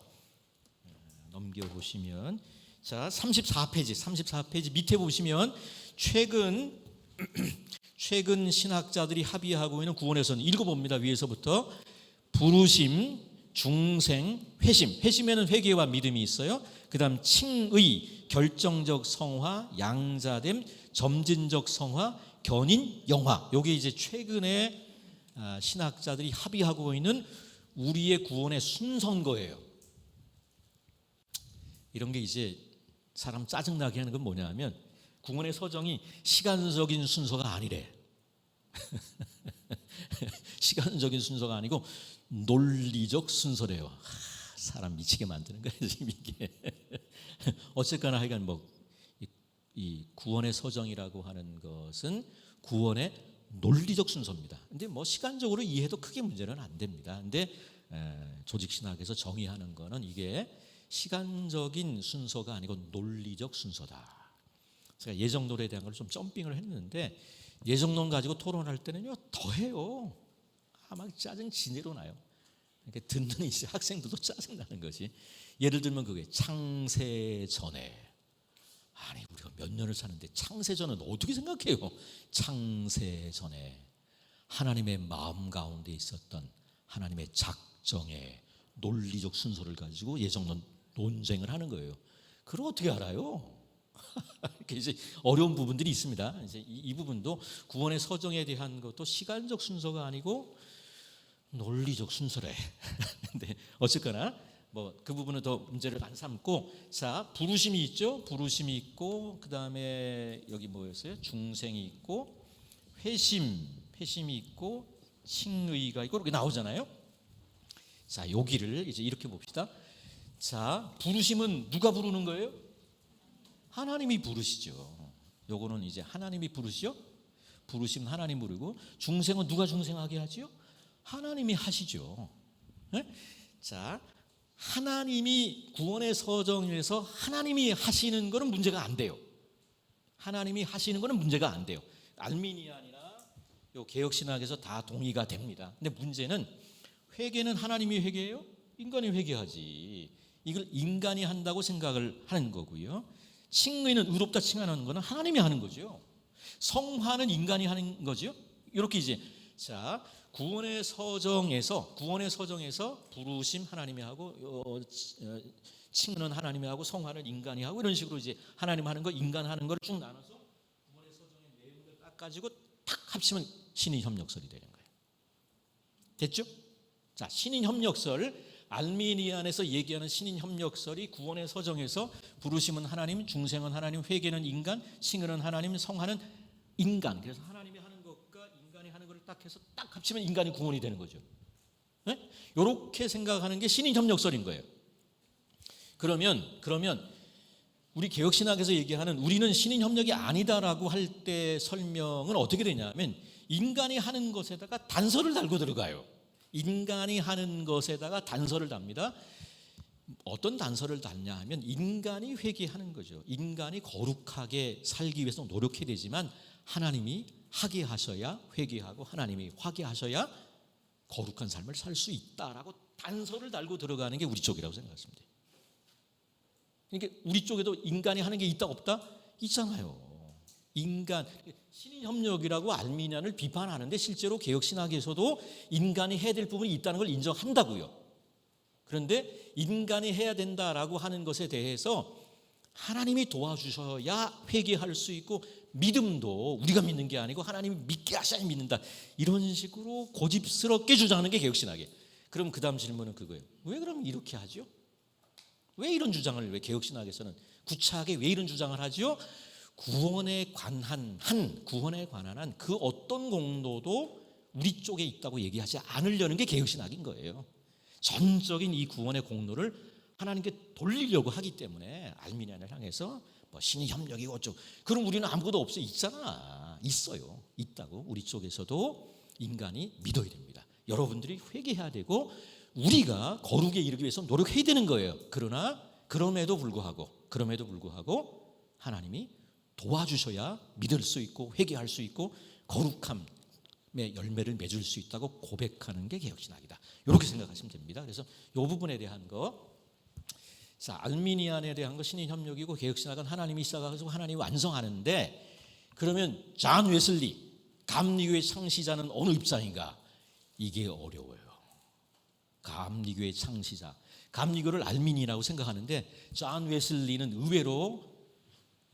넘겨 보시면, 자, 34페이지 밑에 보시면 최근 신학자들이 합의하고 있는 구원에서는 읽어봅니다. 위에서부터 부르심, 중생, 회심에는 회개와 믿음이 있어요. 그 다음 칭의, 결정적 성화, 양자됨, 점진적 성화, 견인, 영화. 요게 이제 최근에 신학자들이 합의하고 있는 우리의 구원의 순서인 거예요. 이런 게 이제 사람 짜증나게 하는 건 뭐냐면, 구원의 서정이 시간적인 순서가 아니래. 시간적인 순서가 아니고 논리적 순서래요. 사람 미치게 만드는 거예요, 지금 이게. 어쨌거나 하여간 이 구원의 서정이라고 하는 것은 구원의 논리적 순서입니다. 근데 뭐 시간적으로 이해해도 크게 문제는 안 됩니다. 근데 조직 신학에서 정의하는 거는 이게 시간적인 순서가 아니고 논리적 순서다. 제가 예정론에 대한 걸 좀 점핑을 했는데, 예정론 가지고 토론할 때는요 더해요. 막 짜증 지내로 나요. 그러니까 듣는 이제 학생들도 짜증 나는 것이, 예를 들면 그게 창세 전에, 아니 우리가 몇 년을 사는데 창세 전은 어떻게 생각해요? 창세 전에 하나님의 마음 가운데 있었던 하나님의 작정의 논리적 순서를 가지고 예정론 논쟁을 하는 거예요. 그걸 어떻게 알아요? 이렇게 이제 어려운 부분들이 있습니다. 이제 이 부분도 구원의 서정에 대한 것도 시간적 순서가 아니고 논리적 순서래. 근데 어쨌거나 뭐 그 부분은 더 문제를 안 삼고, 자, 부르심이 있죠. 부르심이 있고, 그 다음에 여기 뭐였어요? 중생이 있고, 회심이 있고, 칭의가 있고, 이렇게 나오잖아요. 자, 여기를 이제 이렇게 봅시다. 자, 부르심은 누가 부르는 거예요? 하나님이 부르시죠. 요거는 이제 하나님이 부르시죠. 부르심은 하나님 부르고, 중생은 누가 중생하게 하지요? 하나님이 하시죠. 네? 자, 하나님이 구원의 서정에서 하나님이 하시는 거는 문제가 안 돼요. 하나님이 하시는 거는 문제가 안 돼요. 알미니안이나 요 개혁신학에서 다 동의가 됩니다. 근데 문제는, 회개는 하나님이 회개해요? 인간이 회개하지. 이걸 인간이 한다고 생각을 하는 거고요. 칭의는, 의롭다 칭하는 거는 하나님이 하는 거죠. 성화는 인간이 하는 거죠. 이렇게 이제, 자, 구원의 서정에서 부르심 하나님이 하고, 칭의는 하나님이 하고, 성화는 인간이 하고, 이런 식으로 이제 하나님 하는 거, 인간 하는 걸 쭉 나눠서 구원의 서정의 내용을 딱 가지고 탁 합치면 신인 협력설이 되는 거예요. 됐죠? 자, 신인 협력설, 알미니안에서 얘기하는 신인 협력설이 구원의 서정에서 부르심은 하나님, 중생은 하나님, 회개는 인간, 칭의는 하나님, 성화는 인간. 그래서 하나님이 하는 것과 인간이 하는 것을 딱 해서 딱 합치면 인간이 구원이 되는 거죠. 네? 이렇게 생각하는 게 신인 협력설인 거예요. 그러면 우리 개혁신학에서 얘기하는 우리는 신인 협력이 아니다라고 할 때 설명은 어떻게 되냐면, 인간이 하는 것에다가 단서를 달고 들어가요. 인간이 하는 것에다가 단서를 답니다. 어떤 단서를 달냐 하면, 인간이 회개하는 거죠. 인간이 거룩하게 살기 위해서 노력해야 되지만, 하나님이 하게 하셔야 회개하고, 하나님이 화게 하셔야 거룩한 삶을 살 수 있다라고 단서를 달고 들어가는 게 우리 쪽이라고 생각했습니다. 그러니까 우리 쪽에도 인간이 하는 게 있다 없다? 있잖아요. 인간 신인협력이라고 알미니안을 비판하는데 실제로 개혁신학에서도 인간이 해야 될 부분이 있다는 걸 인정한다고요. 그런데 인간이 해야 된다라고 하는 것에 대해서 하나님이 도와주셔야 회개할 수 있고, 믿음도 우리가 믿는 게 아니고 하나님이 믿게 하셔야 믿는다, 이런 식으로 고집스럽게 주장하는 게 개혁신학이에요. 그럼 그 다음 질문은 그거예요. 왜 그럼 이렇게 하죠? 왜 이런 주장을, 왜 개혁신학에서는 구차하게 왜 이런 주장을 하죠? 구원에 관한 한 그 어떤 공로도 우리 쪽에 있다고 얘기하지 않으려는 게 개혁신학인 거예요. 전적인 이 구원의 공로를 하나님께 돌리려고 하기 때문에 알미니안을 향해서 뭐 신이 협력이고 어쩌고, 그럼 우리는 아무것도 없어요. 있잖아. 있어요. 있다고. 우리 쪽에서도 인간이 믿어야 됩니다. 여러분들이 회개해야 되고 우리가 거룩에 이르기 위해서 노력해야 되는 거예요. 그러나 그럼에도 불구하고 하나님이 도와주셔야 믿을 수 있고 회개할 수 있고 거룩함의 열매를 맺을 수 있다고 고백하는 게 개혁신학이다. 이렇게 생각하시면 됩니다. 그래서 이 부분에 대한 거, 자, 알미니안에 대한 거 신인협력이고, 개혁신학은 하나님이 시작하시고 하나님이 완성하는데, 그러면 존 웨슬리 감리교의 창시자는 어느 입장인가? 이게 어려워요. 감리교의 창시자, 감리교를 알미니라고 생각하는데 존 웨슬리는 의외로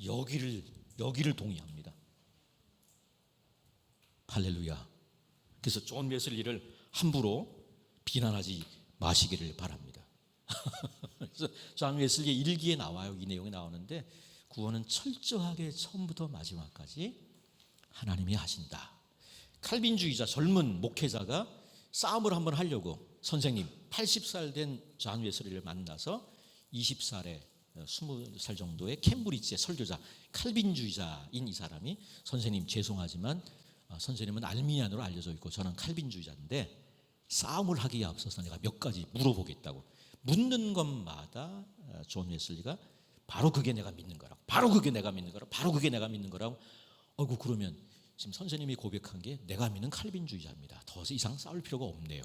여기를 동의합니다. 할렐루야. 그래서 존 웨슬리를 함부로 비난하지 마시기를 바랍니다. 그래서 존 웨슬리의 일기에 나와요. 이 내용이 나오는데, 구원은 철저하게 처음부터 마지막까지 하나님이 하신다. 칼빈주의자 젊은 목회자가 싸움을 한번 하려고 선생님 80살 된 존 웨슬리를 만나서 20살에 20살 정도의 캠브리지의 설교자, 칼빈주의자인 이 사람이, 선생님 죄송하지만 선생님은 알미니안으로 알려져 있고 저는 칼빈주의자인데 싸움을 하기에 앞서서 내가 몇 가지 물어보겠다고. 묻는 것마다 존 웨슬리가 바로 그게 내가 믿는 거라고, 바로 그게 내가 믿는 거라고, 바로 그게 내가 믿는 거라고. 그러면 지금 선생님이 고백한 게 내가 믿는 칼빈주의자입니다. 더 이상 싸울 필요가 없네요.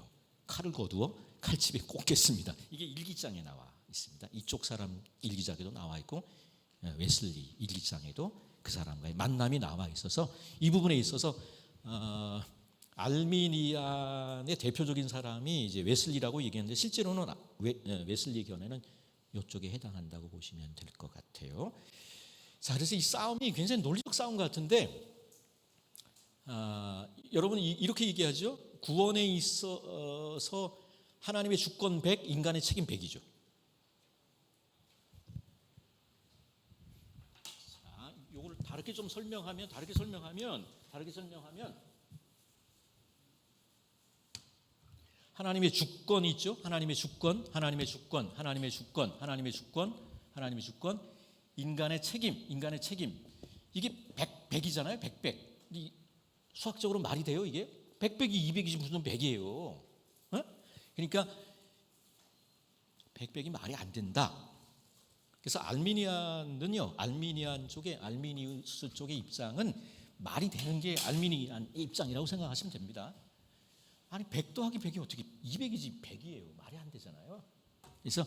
칼을 거두어 칼집에 꽂겠습니다. 이게 일기장에 나와 있습니다. 이쪽 사람 일기장에도 나와 있고 웨슬리 일기장에도 그 사람과의 만남이 나와 있어서 이 부분에 있어서 알미니안의 대표적인 사람이 이제 웨슬리라고 얘기했는데, 실제로는 웨슬리 견해는 이쪽에 해당한다고 보시면 될 것 같아요. 자, 그래서 이 싸움이 굉장히 논리적 싸움 같은데, 여러분 이렇게 얘기하죠. 구원에 있어서 하나님의 주권 100, 인간의 책임 100이죠. 자, 이걸 다르게 좀 설명하면 하나님의 주권이 있죠. 하나님의 주권, 인간의 책임. 이게 100이잖아요. 100. 수학적으로 말이 돼요, 이게? 100 빼기 200이지 무슨 100이에요. 그러니까 100 빼기 말이 안 된다. 그래서 알미니우스 쪽의 입장은 말이 되는 게 알미니안 입장이라고 생각하시면 됩니다. 아니 100 더하기 100이 어떻게 200이지 100이에요. 말이 안 되잖아요. 그래서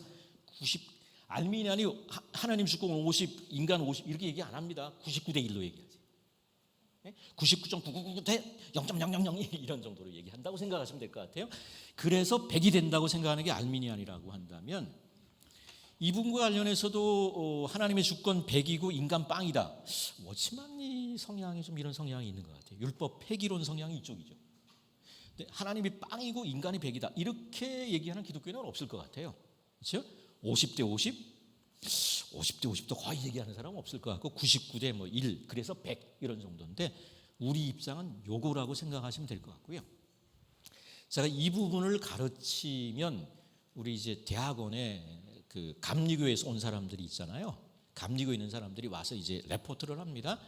알미니안이 하나님 주권 50, 인간 50 이렇게 얘기 안 합니다. 99대 1로 얘기하지. 99.999 대 0.000 이런 정도로 얘기한다고 생각하시면 될 것 같아요. 그래서 100이 된다고 생각하는 게 알미니안이라고 한다면, 이 부분과 관련해서도 하나님의 주권 100이고 인간 빵이다. 워치만리 성향이 좀 이런 성향이 있는 것 같아요. 율법 폐기론 성향이 이쪽이죠. 근데 하나님이 빵이고 인간이 100이다. 이렇게 얘기하는 기독교인은 없을 것 같아요. 그렇죠? 50대 50도 거의 얘기하는 사람은 없을 것 같고 99대 1 그래서 100 이런 정도인데, 우리 입장은 요거라고 생각하시면 될 것 같고요. 제가 이 부분을 가르치면 우리 이제 대학원에 그 감리교에서 온 사람들이 있잖아요. 감리교에 있는 사람들이 와서 이제 레포트를 합니다.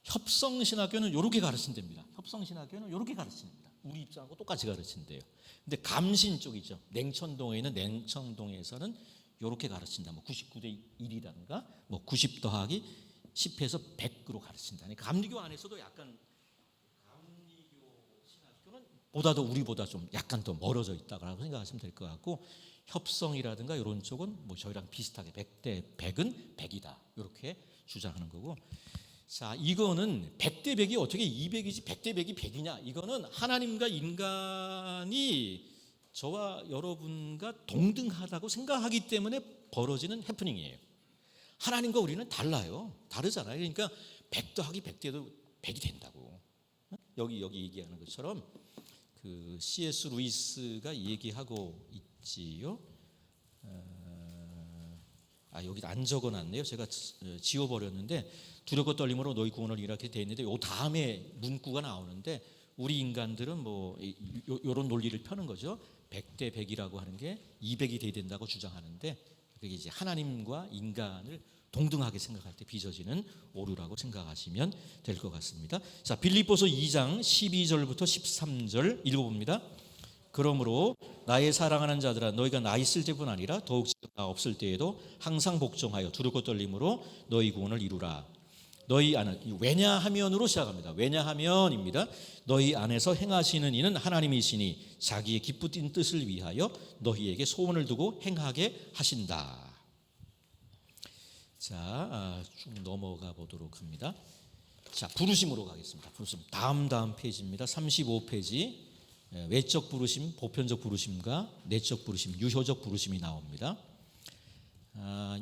협성신학교는 이렇게 가르친답니다. 협성신학교는 이렇게 가르칩니다. 우리 입장하고 똑같이 가르친대요. 근데 감신 쪽이죠. 냉천동에 있는 냉천동에서는 이렇게 가르친다. 99대 1이라든가 90 더하기 10해서 100으로 가르친다. 감리교 안에서도 약간 감리교 신학교는 보다도 우리보다 좀 약간 더 멀어져 있다고 생각하시면 될 것 같고, 협성이라든가 이런 쪽은 뭐 저희랑 비슷하게 100대 100은 100이다 이렇게 주장하는 거고, 자, 이거는 100대 100이 어떻게 200이지 100대 100이 100이냐, 이거는 하나님과 인간이 저와 여러분과 동등하다고 생각하기 때문에 벌어지는 해프닝이에요. 하나님과 우리는 달라요. 다르잖아요. 그러니까 100 더하기 100대도 100이 된다고. 여기 얘기하는 것처럼 그 C.S. 루이스가 얘기하고 있지요. 여기 안 적어놨네요. 제가 지워버렸는데, 두렵고 떨림으로 너희 구원을 이렇게 돼 있는데, 요 다음에 문구가 나오는데, 우리 인간들은 뭐 요런 논리를 펴는 거죠. 100대 100이라고 하는 게 200이 돼야 된다고 주장하는데, 그게 이제 하나님과 인간을 동등하게 생각할 때 빚어지는 오류라고 생각하시면 될 것 같습니다. 자, 빌립보서 2장 12절부터 13절 읽어봅니다. 그러므로 나의 사랑하는 자들아, 너희가 나 있을 때뿐 아니라 더욱 나 없을 때에도 항상 복종하여 두렵고 떨림으로 너희 구원을 이루라. 너희 안에, 왜냐하면으로 시작합니다. 왜냐하면입니다. 너희 안에서 행하시는 이는 하나님이시니 자기의 기쁘신 뜻을 위하여 너희에게 소원을 두고 행하게 하신다. 자, 쭉 넘어가 보도록 합니다. 자, 부르심으로 가겠습니다. 부르심, 다음 페이지입니다. 35페이지. 외적 부르심, 보편적 부르심과 내적 부르심, 유효적 부르심이 나옵니다.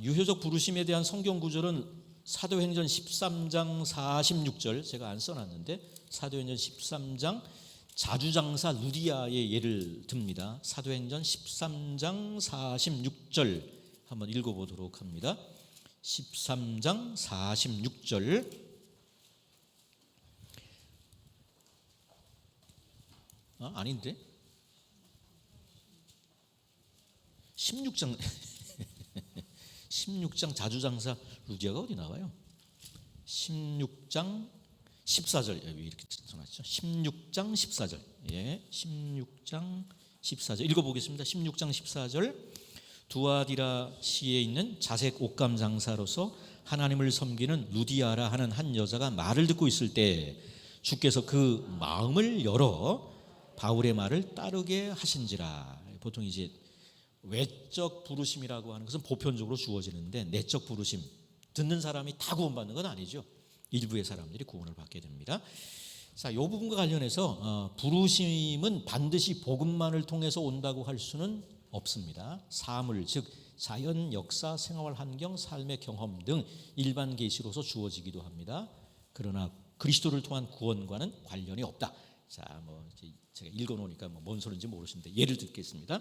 유효적 부르심에 대한 성경 구절은 사도행전 13장 46절, 제가 안 써놨는데 사도행전 13장 자주장사 루디아의 예를 듭니다. 사도행전 13장 46절 한번 읽어보도록 합니다. 13장 46절. 아닌데 16장 16장 자주장사 루디아가 어디 나와요? 16장 14절. 왜 이렇게 써놨죠? 16장 14절. 예, 16장 14절 읽어보겠습니다. 16장 14절. 두아디라시에 있는 자색 옷감 장사로서 하나님을 섬기는 루디아라 하는 한 여자가 말을 듣고 있을 때 주께서 그 마음을 열어 바울의 말을 따르게 하신지라. 보통 이제 외적 부르심이라고 하는 것은 보편적으로 주어지는데, 내적 부르심, 듣는 사람이 다 구원받는 건 아니죠. 일부의 사람들이 구원을 받게 됩니다. 자, 이 부분과 관련해서 부르심은 반드시 복음만을 통해서 온다고 할 수는 없습니다. 사물, 즉 자연, 역사, 생활 환경, 삶의 경험 등 일반 계시로서 주어지기도 합니다. 그러나 그리스도를 통한 구원과는 관련이 없다. 자, 뭐 제가 읽어놓으니까 뭔 소리인지 모르시는데 예를 듣겠습니다.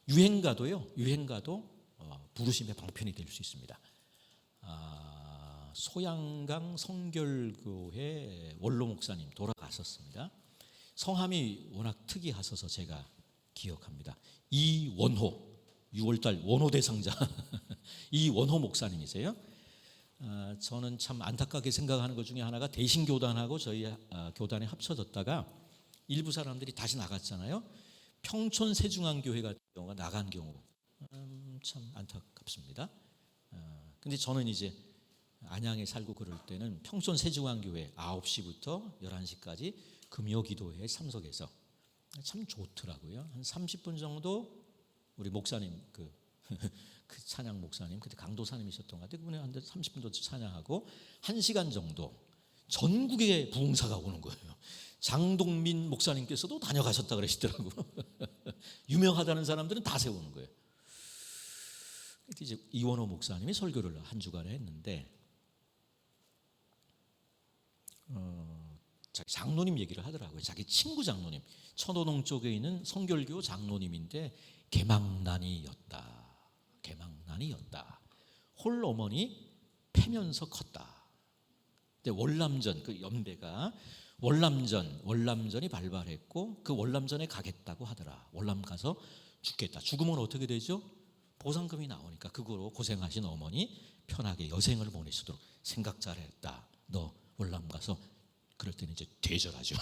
유행가도 부르심의 방편이 될 수 있습니다. 소양강 성결교회 원로 목사님 돌아가셨습니다. 성함이 워낙 특이하셔서 제가 기억합니다. 이원호, 6월달 원호 대상자 이원호 목사님이세요. 저는 참 안타깝게 생각하는 것 중에 하나가, 대신교단하고 저희 교단이 합쳐졌다가 일부 사람들이 다시 나갔잖아요. 평촌 세중앙교회 같은 경우가 나간 경우 참 안타깝습니다. 근데 저는 이제 안양에 살고 그럴 때는 평촌 세중앙교회 9시부터 11시까지 금요기도회에 참석해서 참 좋더라고요. 한 30분 정도 우리 목사님 그 찬양 목사님, 그때 강도사님이셨던 것 같아요. 그분이 한 30분 정도 찬양하고 1시간 정도 전국에 부흥사가 오는 거예요. 장동민 목사님께서도 다녀가셨다 그러시더라고요. 유명하다는 사람들은 다 세우는 거예요. 이제 이원호 목사님이 설교를 한 주간에 했는데 자기 장로님 얘기를 하더라고요. 자기 친구 장로님, 천호동 쪽에 있는 성결교 장로님인데 개망난이었다. 홀 어머니 패면서 컸다. 근데 월남전, 그 연배가 월남전이 발발했고 그 월남전에 가겠다고 하더라. 월남 가서 죽겠다. 죽으면 어떻게 되죠? 보상금이 나오니까 그거로 고생하신 어머니 편하게 여생을 보낼 수 있도록 생각 잘했다. 너 월남 가서, 그럴 때는 이제 되절하죠.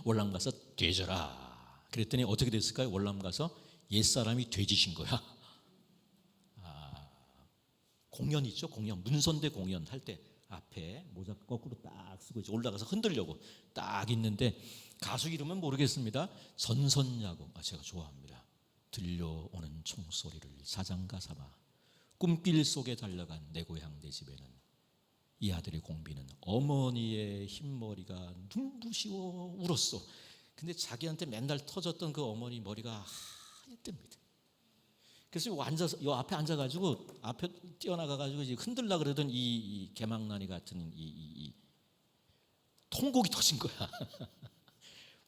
월남 가서 되절아. 그랬더니 어떻게 됐을까요? 월남 가서 옛사람이 돼지신 거야. 공연 있죠? 공연, 문선대 공연 할 때 앞에 모자 거꾸로 딱 쓰고 이제 올라가서 흔들려고 딱 있는데 가수 이름은 모르겠습니다. 전선야곡. 제가 좋아합니다. 들려오는 총소리를 사장가 삼아 꿈길 속에 달려간 내 고향 내 집에는 이 아들의 공비는 어머니의 흰머리가 눈부시워 울었어. 근데 자기한테 맨날 터졌던 그 어머니 머리가 하얗답니다. 그래서 요 앞에 앉아가지고 앞에 뛰어나가가지고 이제 흔들라 그러던 이 개망나니 같은 이 통곡이 터진 거야.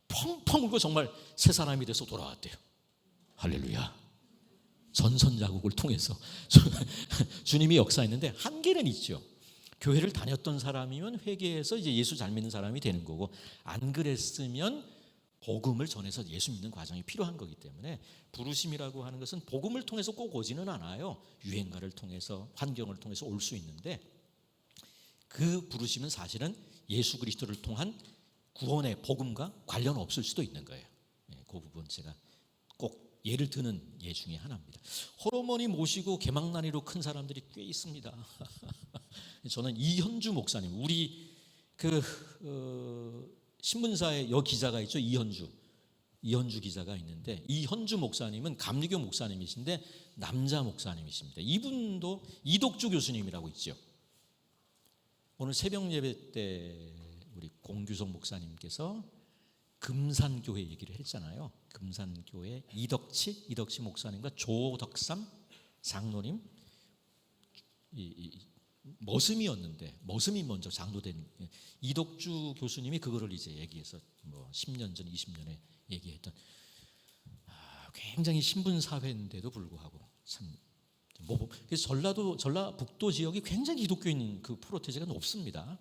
펑펑 울고 정말 새 사람이 돼서 돌아왔대요. 할렐루야. 전선자국을 통해서 주님이 역사했는데 한계는 있죠. 교회를 다녔던 사람이면 회개해서 이제 예수 잘 믿는 사람이 되는 거고, 안 그랬으면 복음을 전해서 예수 믿는 과정이 필요한 거기 때문에 부르심이라고 하는 것은 복음을 통해서 꼭 오지는 않아요. 유행가를 통해서, 환경을 통해서 올 수 있는데, 그 부르심은 사실은 예수 그리스도를 통한 구원의 복음과 관련 없을 수도 있는 거예요. 그 부분 제가 꼭 예를 드는 예 중에 하나입니다. 홀어머니 모시고 개망나니로 큰 사람들이 꽤 있습니다. 저는 이현주 목사님, 우리 신문사에 기자가 있죠. 이현주 기자가 있는데, 이현주 목사님은 감리교 목사님이신데 남자 목사님이십니다. 이분도 이덕주 교수님이라고 있죠. 오늘 새벽 예배 때 우리 공규성 목사님께서 금산교회 얘기를 했잖아요. 금산교회 이덕치 목사님과 조덕삼 장로님, 머슴이었는데 머슴이 먼저 장로된 이덕주 교수님이 그거를 이제 얘기해서 10년 전 20년에 얘기했던, 굉장히 신분 사회인데도 불구하고 참 그래서 전라북도 지역이 굉장히 기독교인 그 프로테지가 높습니다.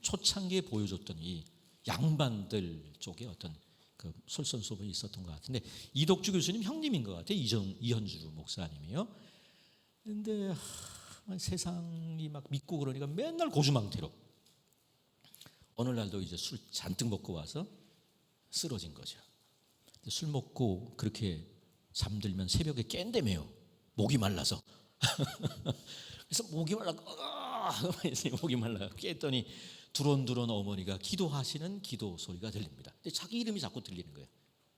초창기에 보여줬던 이 양반들 쪽에 어떤 그 솔선수범이 있었던 것 같은데, 이덕주 교수님 형님인 것 같아요. 이현주 목사님이요. 그런데 세상이 막 믿고 그러니까 맨날 고주망태로, 어느 날도 이제 술 잔뜩 먹고 와서 쓰러진 거죠. 술 먹고 그렇게 잠들면 새벽에 깬다며요. 목이 말라서. 그래서 목이 말라 깼더니 두런두런 어머니가 기도하시는 기도 소리가 들립니다. 근데 자기 이름이 자꾸 들리는 거예요.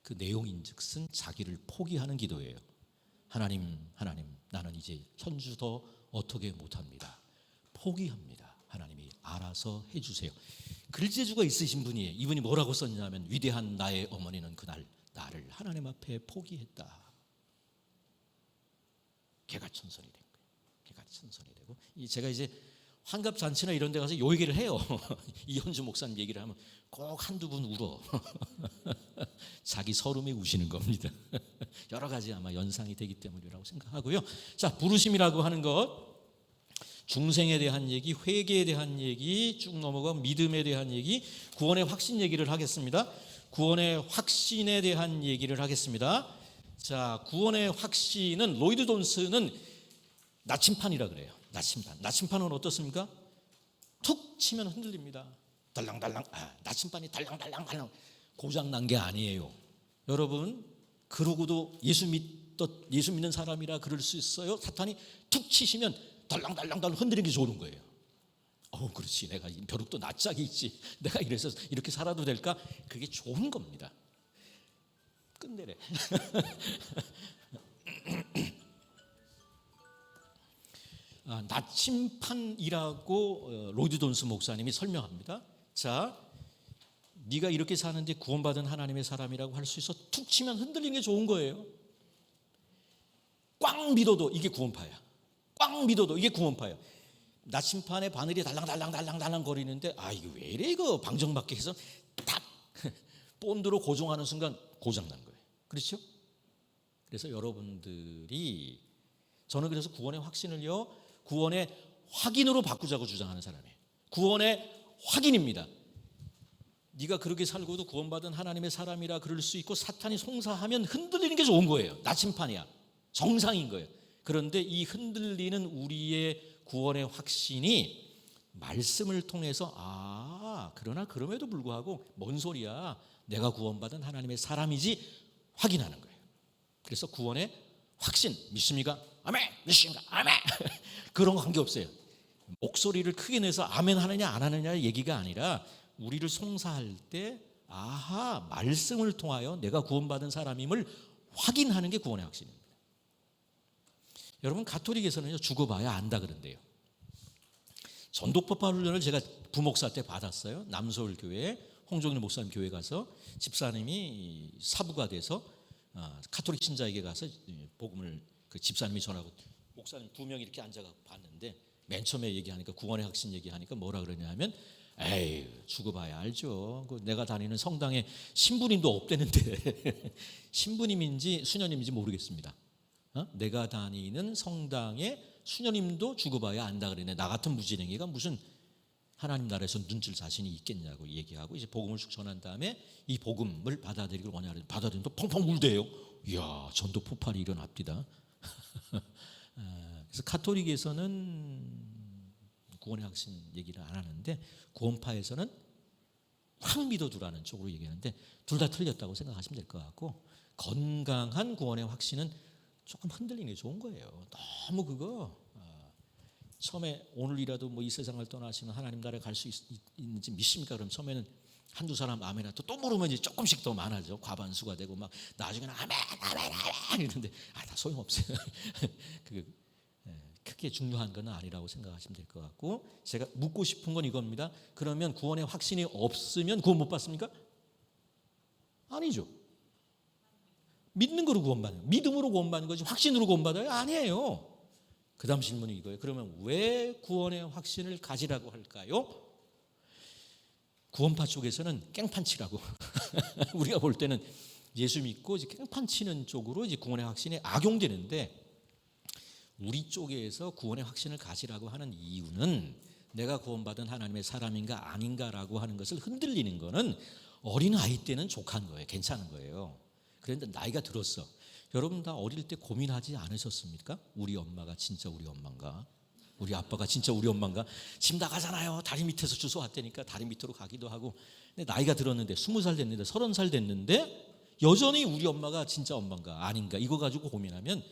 그 내용인즉슨 자기를 포기하는 기도예요. 하나님, 나는 이제 현주 더 어떻게 못합니다. 포기합니다. 하나님이 알아서 해주세요. 글재주가 있으신 분이에요. 이분이 뭐라고 썼냐면, 위대한 나의 어머니는 그날 나를 하나님 앞에 포기했다. 개가천선이 된 거예요. 개가천선이 되고, 제가 이제 환갑잔치나 이런 데 가서 요 얘기를 해요. 이현주 목사님 얘기를 하면 꼭 한두 분 울어. 자기 서름에 우시는 겁니다. 여러 가지 아마 연상이 되기 때문이라고 생각하고요. 자, 부르심이라고 하는 것, 중생에 대한 얘기, 회개에 대한 얘기 쭉 넘어가 믿음에 대한 얘기, 구원의 확신 얘기를 하겠습니다. 구원의 확신에 대한 얘기를 하겠습니다. 자, 구원의 확신은 로이드 존스는 나침판이라 그래요. 나침판은 어떻습니까? 툭 치면 흔들립니다. 달랑달랑. 나침판이 달랑달랑 고장 난 게 아니에요. 여러분, 그러고도 예수 믿는 사람이라 그럴 수 있어요. 사탄이 툭 치시면 달랑달랑 흔들리는 게 좋은 거예요. 그렇지, 내가 벼룩도 낯짝이 있지, 내가 이래서 이렇게 살아도 될까? 그게 좋은 겁니다. 끝내래. 나침판이라고 로이드 존스 목사님이 설명합니다. 자, 네가 이렇게 사는데 구원받은 하나님의 사람이라고 할 수 있어. 툭 치면 흔들리는 게 좋은 거예요. 꽉 믿어도 이게 구원파야. 꽉 믿어도 이게 구원파야. 나침판에 바늘이 달랑달랑 거리는데, 이거 왜 이래, 이거 방정맞게 해서 탁 본드로 고정하는 순간 고장난 거예요. 그렇죠? 그래서 여러분들이, 저는 그래서 구원의 확신을요, 구원의 확인으로 바꾸자고 주장하는 사람이에요. 구원의 확인입니다. 네가 그렇게 살고도 구원받은 하나님의 사람이라 그럴 수 있고, 사탄이 송사하면 흔들리는 게 좋은 거예요. 나침판이야. 정상인 거예요. 그런데 이 흔들리는 우리의 구원의 확신이 말씀을 통해서, 그러나 그럼에도 불구하고 뭔 소리야, 내가 구원받은 하나님의 사람이지 확인하는 거예요. 그래서 구원의 확신, 믿습니까? 아멘. 믿습니까? 아멘. 그런 거 관계없어요. 목소리를 크게 내서 아멘 하느냐 안 하느냐 얘기가 아니라 우리를 송사할 때 아하, 말씀을 통하여 내가 구원받은 사람임을 확인하는 게 구원의 확신입니다. 여러분, 가톨릭에서는 죽어봐야 안다 그런데요. 전도법화 훈련을 제가 부목사 때 받았어요. 남서울 교회 홍종일 목사님 교회 가서 집사님이 사부가 돼서 가톨릭 신자에게 가서 복음을 그 집사님이 전하고 목사님 2명이 이렇게 앉아서 봤는데 맨 처음에 얘기하니까 구원의 확신 얘기하니까 뭐라 그러냐면 에이, 죽어봐야 알죠. 내가 다니는 성당에 신부님도 없대는데 신부님인지 수녀님인지 모르겠습니다. 내가 다니는 성당에 수녀님도 죽어봐야 안다 그러네. 나 같은 무지랭이가 무슨 하나님 나라에서 눈칠 자신이 있겠냐고 얘기하고 이제 복음을 쭉 전한 다음에 이 복음을 받아들이길 원하는 받아들이면 또 펑펑 울대요. 이야, 전도 폭발이 일어납니다. 그래서 가톨릭에서는 구원의 확신 얘기를 안 하는데 구원파에서는 확 믿어두라는 쪽으로 얘기하는데 둘 다 틀렸다고 생각하시면 될 것 같고, 건강한 구원의 확신은 조금 흔들리는 게 좋은 거예요. 너무 그거 처음에 오늘이라도 뭐 이 세상을 떠나시면 하나님 나라에 갈 수 있는지 믿습니까? 그럼 처음에는 한두 사람 아멘 또 모르면 이제 조금씩 더 많아져. 과반수가 되고 막 나중에는 아멘 이러는데 다 소용없어요. 크게 중요한 건 아니라고 생각하시면 될 것 같고, 제가 묻고 싶은 건 이겁니다. 그러면 구원의 확신이 없으면 구원 못 받습니까? 아니죠. 믿는 거로 구원받는, 믿음으로 구원받는 거지 확신으로 구원받아요? 아니에요. 그 다음 질문이 이거예요. 그러면 왜 구원의 확신을 가지라고 할까요? 구원파 쪽에서는 깽판치라고 우리가 볼 때는 예수 믿고 이제 깽판치는 쪽으로 이제 구원의 확신이 악용되는데, 우리 쪽에서 구원의 확신을 가지라고 하는 이유는 내가 구원받은 하나님의 사람인가 아닌가라고 하는 것을 흔들리는 거는 어린 아이 때는 족한 거예요. 괜찮은 거예요. 그런데 나이가 들었어. 여러분 다 어릴 때 고민하지 않으셨습니까? 우리 엄마가 진짜 우리 엄마인가? 우리 아빠가 진짜 우리 엄마인가? 집 나가잖아요. 다리 밑에서 주워 왔다니까 다리 밑으로 가기도 하고. 근데 나이가 들었는데 20살 됐는데 30살 됐는데 여전히 우리 엄마가 진짜 엄마인가 아닌가 이거 가지고 고민하면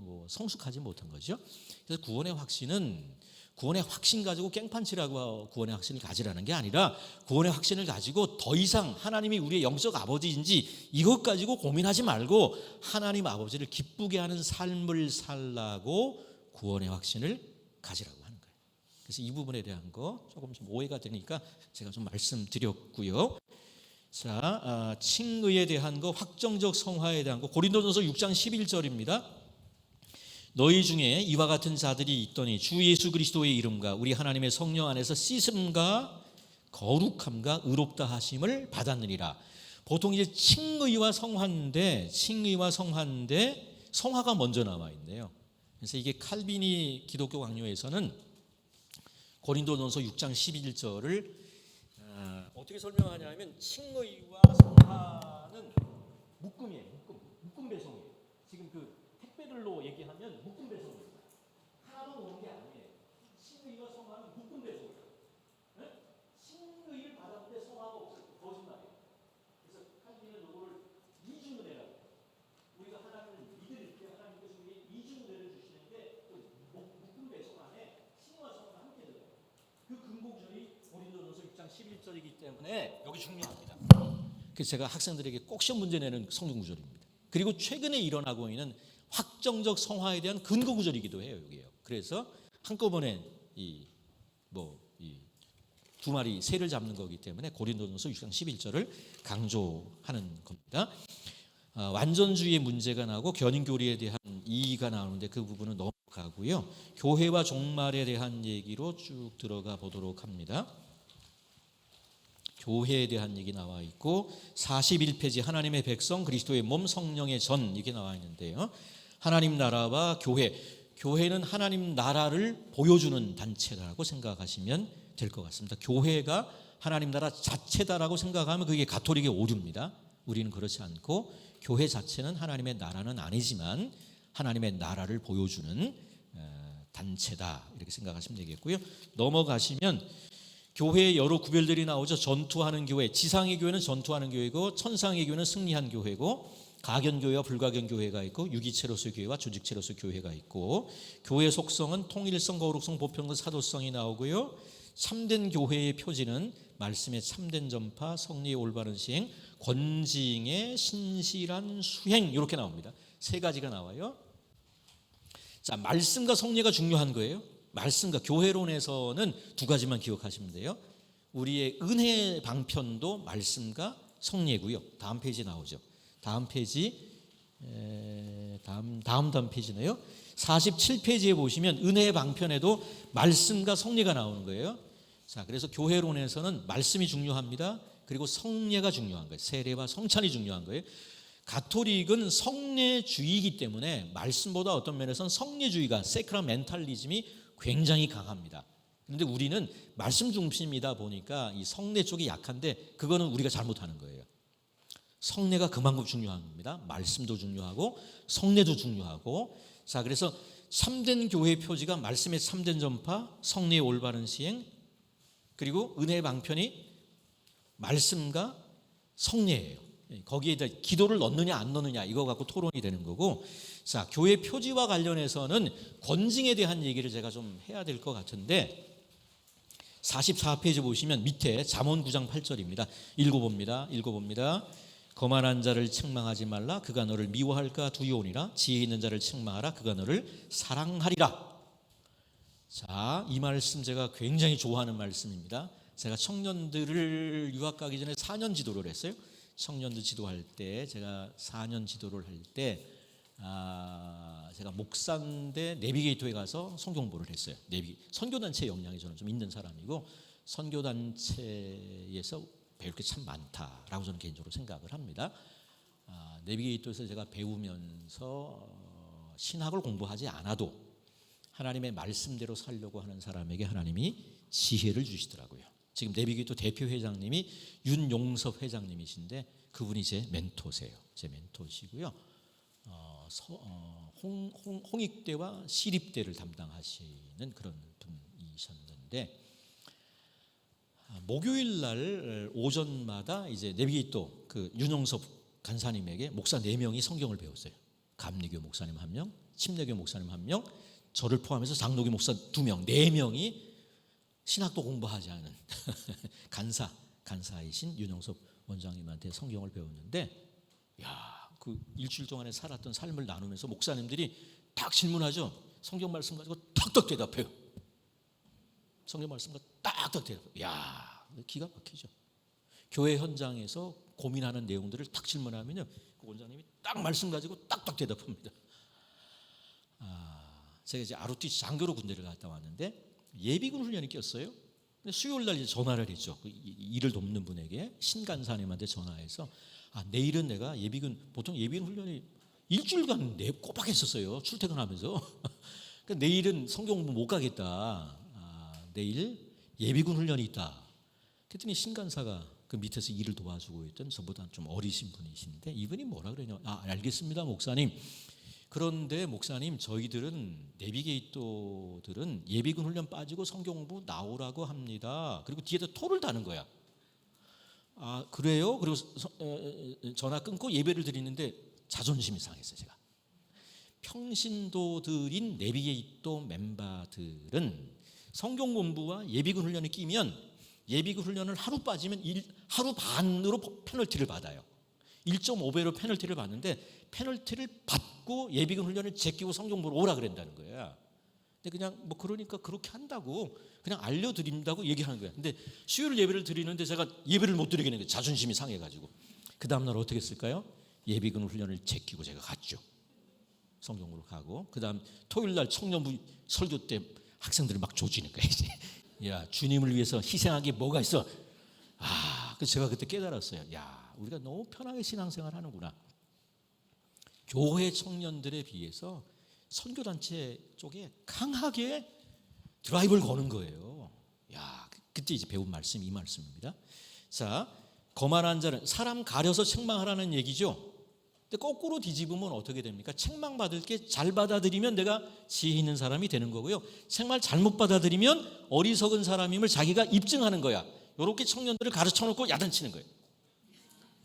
뭐 성숙하지 못한 거죠. 그래서 구원의 확신은 구원의 확신 가지고 깽판치라고 구원의 확신을 가지라는 게 아니라 구원의 확신을 가지고 더 이상 하나님이 우리의 영적 아버지인지 이것 가지고 고민하지 말고 하나님 아버지를 기쁘게 하는 삶을 살라고 구원의 확신을 가지라고 하는 거예요. 그래서 이 부분에 대한 거 조금 좀 오해가 되니까 제가 좀 말씀드렸고요. 자, 칭의에 대한 거, 확정적 성화에 대한 거, 고린도전서 6장 11절입니다. 너희 중에 이와 같은 자들이 있더니 주 예수 그리스도의 이름과 우리 하나님의 성령 안에서 씻음과 거룩함과 의롭다 하심을 받았느니라. 보통 이제 칭의와 성화인데 성화가 먼저 나와 있네요. 그래서 이게 칼빈이 기독교 강요에서는 고린도전서 6장 11절을 어떻게 설명하냐면 칭의와 성화는 묶음이에요. 묶음 배송이에요. 지금 그 택배들로 얘기하면 묶음 배송입니다. 하나만 오는 게 아니에요. 칭의와 성화는 묶음 배송이에요. 네? 칭의를 받았는데 성화가 없어요. 거짓말이에요. 그래서 칼빈은 이거를 이중은혜라고 해요. 우리가 하나님을 믿을 때 하나님께서 우리에게 이중은혜를 주시는데 그 묶음 배송 안에 칭의와 성화가 함께 들어요. 그 근본절이 고린도전서 6장 11절이기 때문에 여기 중요합니다. 그래서 제가 학생들에게 꼭 시험 문제 내는 성경 구절입니다. 그리고 최근에 일어나고 있는 확정적 성화에 대한 근거 구절이기도 해요. 여기요. 그래서 한꺼번에 두 마리 새를 잡는 거기 때문에 고린도전서 6장 11절을 강조하는 겁니다. 완전주의의 문제가 나오고 견인교리에 대한 이의가 나오는데 그 부분은 넘어가고요. 교회와 종말에 대한 얘기로 쭉 들어가 보도록 합니다. 교회에 대한 얘기 나와 있고 41페이지 하나님의 백성 그리스도의 몸 성령의 전 이렇게 나와 있는데요. 하나님 나라와 교회는 하나님 나라를 보여주는 단체라고 생각하시면 될 것 같습니다. 교회가 하나님 나라 자체다라고 생각하면 그게 가톨릭의 오류입니다. 우리는 그렇지 않고 교회 자체는 하나님의 나라는 아니지만 하나님의 나라를 보여주는 단체다 이렇게 생각하시면 되겠고요. 넘어가시면 교회의 여러 구별들이 나오죠. 전투하는 교회, 지상의 교회는 전투하는 교회고 천상의 교회는 승리한 교회고 가견교회와 불가견교회가 있고 유기체로서 교회와 조직체로서 교회가 있고, 교회 속성은 통일성, 거룩성, 보편성, 사도성이 나오고요. 참된 교회의 표지는 말씀의 참된 전파, 성리의 올바른 시행, 권징의 신실한 수행, 이렇게 나옵니다. 세 가지가 나와요. 자, 말씀과 성례가 중요한 거예요. 말씀과 교회론에서는 두 가지만 기억하시면 돼요. 우리의 은혜 방편도 말씀과 성례고요. 다음 페이지 나오죠. 다음 페이지, 다음 페이지네요. 47페이지에 보시면 은혜 방편에도 말씀과 성례가 나오는 거예요. 자, 그래서 교회론에서는 말씀이 중요합니다. 그리고 성례가 중요한 거예요. 세례와 성찬이 중요한 거예요. 가톨릭은 성례주의이기 때문에 말씀보다 어떤 면에서는 성례주의가, 세크라멘탈리즘이 굉장히 강합니다. 그런데 우리는 말씀 중심이다 보니까 이 성례 쪽이 약한데, 그거는 우리가 잘못하는 거예요. 성례가 그만큼 중요한 겁니다. 말씀도 중요하고 성례도 중요하고. 자, 그래서 참된 교회의 표지가 말씀의 참된 전파, 성례의 올바른 시행, 그리고 은혜의 방편이 말씀과 성례예요. 거기에다 기도를 넣느냐 안 넣느냐 이거 갖고 토론이 되는 거고. 자, 교회 표지와 관련해서는 권징에 대한 얘기를 제가 좀 해야 될 것 같은데, 44페이지 보시면 밑에 잠언 9장 8절입니다. 읽어봅니다. 거만한 자를 책망하지 말라. 그가 너를 미워할까 두려우니라. 지혜 있는 자를 책망하라. 그가 너를 사랑하리라. 자, 이 말씀 제가 굉장히 좋아하는 말씀입니다. 제가 청년들을 유학 가기 전에 4년 지도를 했어요. 청년들 지도할 때, 제가 4년 지도를 할 때 제가 목산대 내비게이터에 가서 선교공부를 했어요. 선교단체 역량이 저는 좀 있는 사람이고, 선교단체에서 배울 게 참 많다라고 저는 개인적으로 생각을 합니다. 내비게이터에서 제가 배우면서 신학을 공부하지 않아도 하나님의 말씀대로 살려고 하는 사람에게 하나님이 지혜를 주시더라고요. 지금 내비게이터 대표 회장님이 윤용섭 회장님이신데, 그분이 제 멘토세요. 제 멘토시고요. 홍익대와 시립대를 담당하시는 그런 분이셨는데, 목요일 날 오전마다 이제 내비게이터 그 윤용섭 간사님에게 목사 4명이 성경을 배웠어요. 감리교 목사님 1명, 침례교 목사님 1명, 저를 포함해서 장로교 목사 2명, 4명이 신학도 공부하지 않은 간사이신 윤용섭 원장님한테 성경을 배웠는데, 그 일주일 동안에 살았던 삶을 나누면서 목사님들이 딱 질문하죠. 성경 말씀 가지고 탁탁 대답해요. 성경 말씀과 딱딱 대답해요. 기가 막히죠. 교회 현장에서 고민하는 내용들을 딱 질문하면요, 그 원장님이 딱 말씀 가지고 딱딱 대답합니다. 제가 이제 ROTC 장교로 군대를 갔다 왔는데 예비군 훈련이 꼈어요. 근데 수요일 날 이제 전화를 했죠. 그 일을 돕는 분에게, 신간사님한테 전화해서 내일은 내가 보통 예비군 훈련이 일주일간 꼬박 했었어요. 출퇴근하면서. 그러니까 내일은 성경 공부 못 가겠다. 내일 예비군 훈련이 있다. 그랬더니 신간사가 그 밑에서 일을 도와주고 있던 저보다 좀 어리신 분이신데, 이분이 뭐라 그러냐. 알겠습니다, 목사님. 그런데 목사님, 저희들은 내비게이터들은 예비군 훈련 빠지고 성경 공부 나오라고 합니다. 그리고 뒤에다 토를 다는 거야. 그래요? 그리고 전화 끊고 예배를 드리는데 자존심이 상했어요. 제가 평신도들인 내비게이터 멤버들은 성경 공부와 예비군 훈련이 끼면 예비군 훈련을 하루 빠지면 하루 반으로 페널티를 받아요. 1.5배로 페널티를 받는데, 페널티를 받고 예비군 훈련을 제끼고 성경 보러 오라 그런다는 거야. 근데 그냥 그러니까 그렇게 한다고 그냥 알려드린다고 얘기하는 거야. 근데 수요일 예배를 드리는데 제가 예배를 못 드리겠는 거예요. 자존심이 상해가지고. 그 다음날 어떻게 했을까요? 예비군 훈련을 제끼고 제가 갔죠. 성경으로 가고, 그 다음 토요일 날 청년부 설교 때 학생들을 막 조지는 거야. 이제 주님을 위해서 희생한 게 뭐가 있어? 그래서 제가 그때 깨달았어요. 우리가 너무 편하게 신앙생활 하는구나. 교회 청년들에 비해서 선교단체 쪽에 강하게 드라이브를 거는 거예요. 그때 이제 배운 말씀이 이 말씀입니다. 자, 거만한 자는 사람 가려서 책망하라는 얘기죠. 근데 거꾸로 뒤집으면 어떻게 됩니까? 책망받을 게 잘 받아들이면 내가 지혜 있는 사람이 되는 거고요. 책망을 잘못 받아들이면 어리석은 사람임을 자기가 입증하는 거야. 이렇게 청년들을 가르쳐 놓고 야단치는 거예요.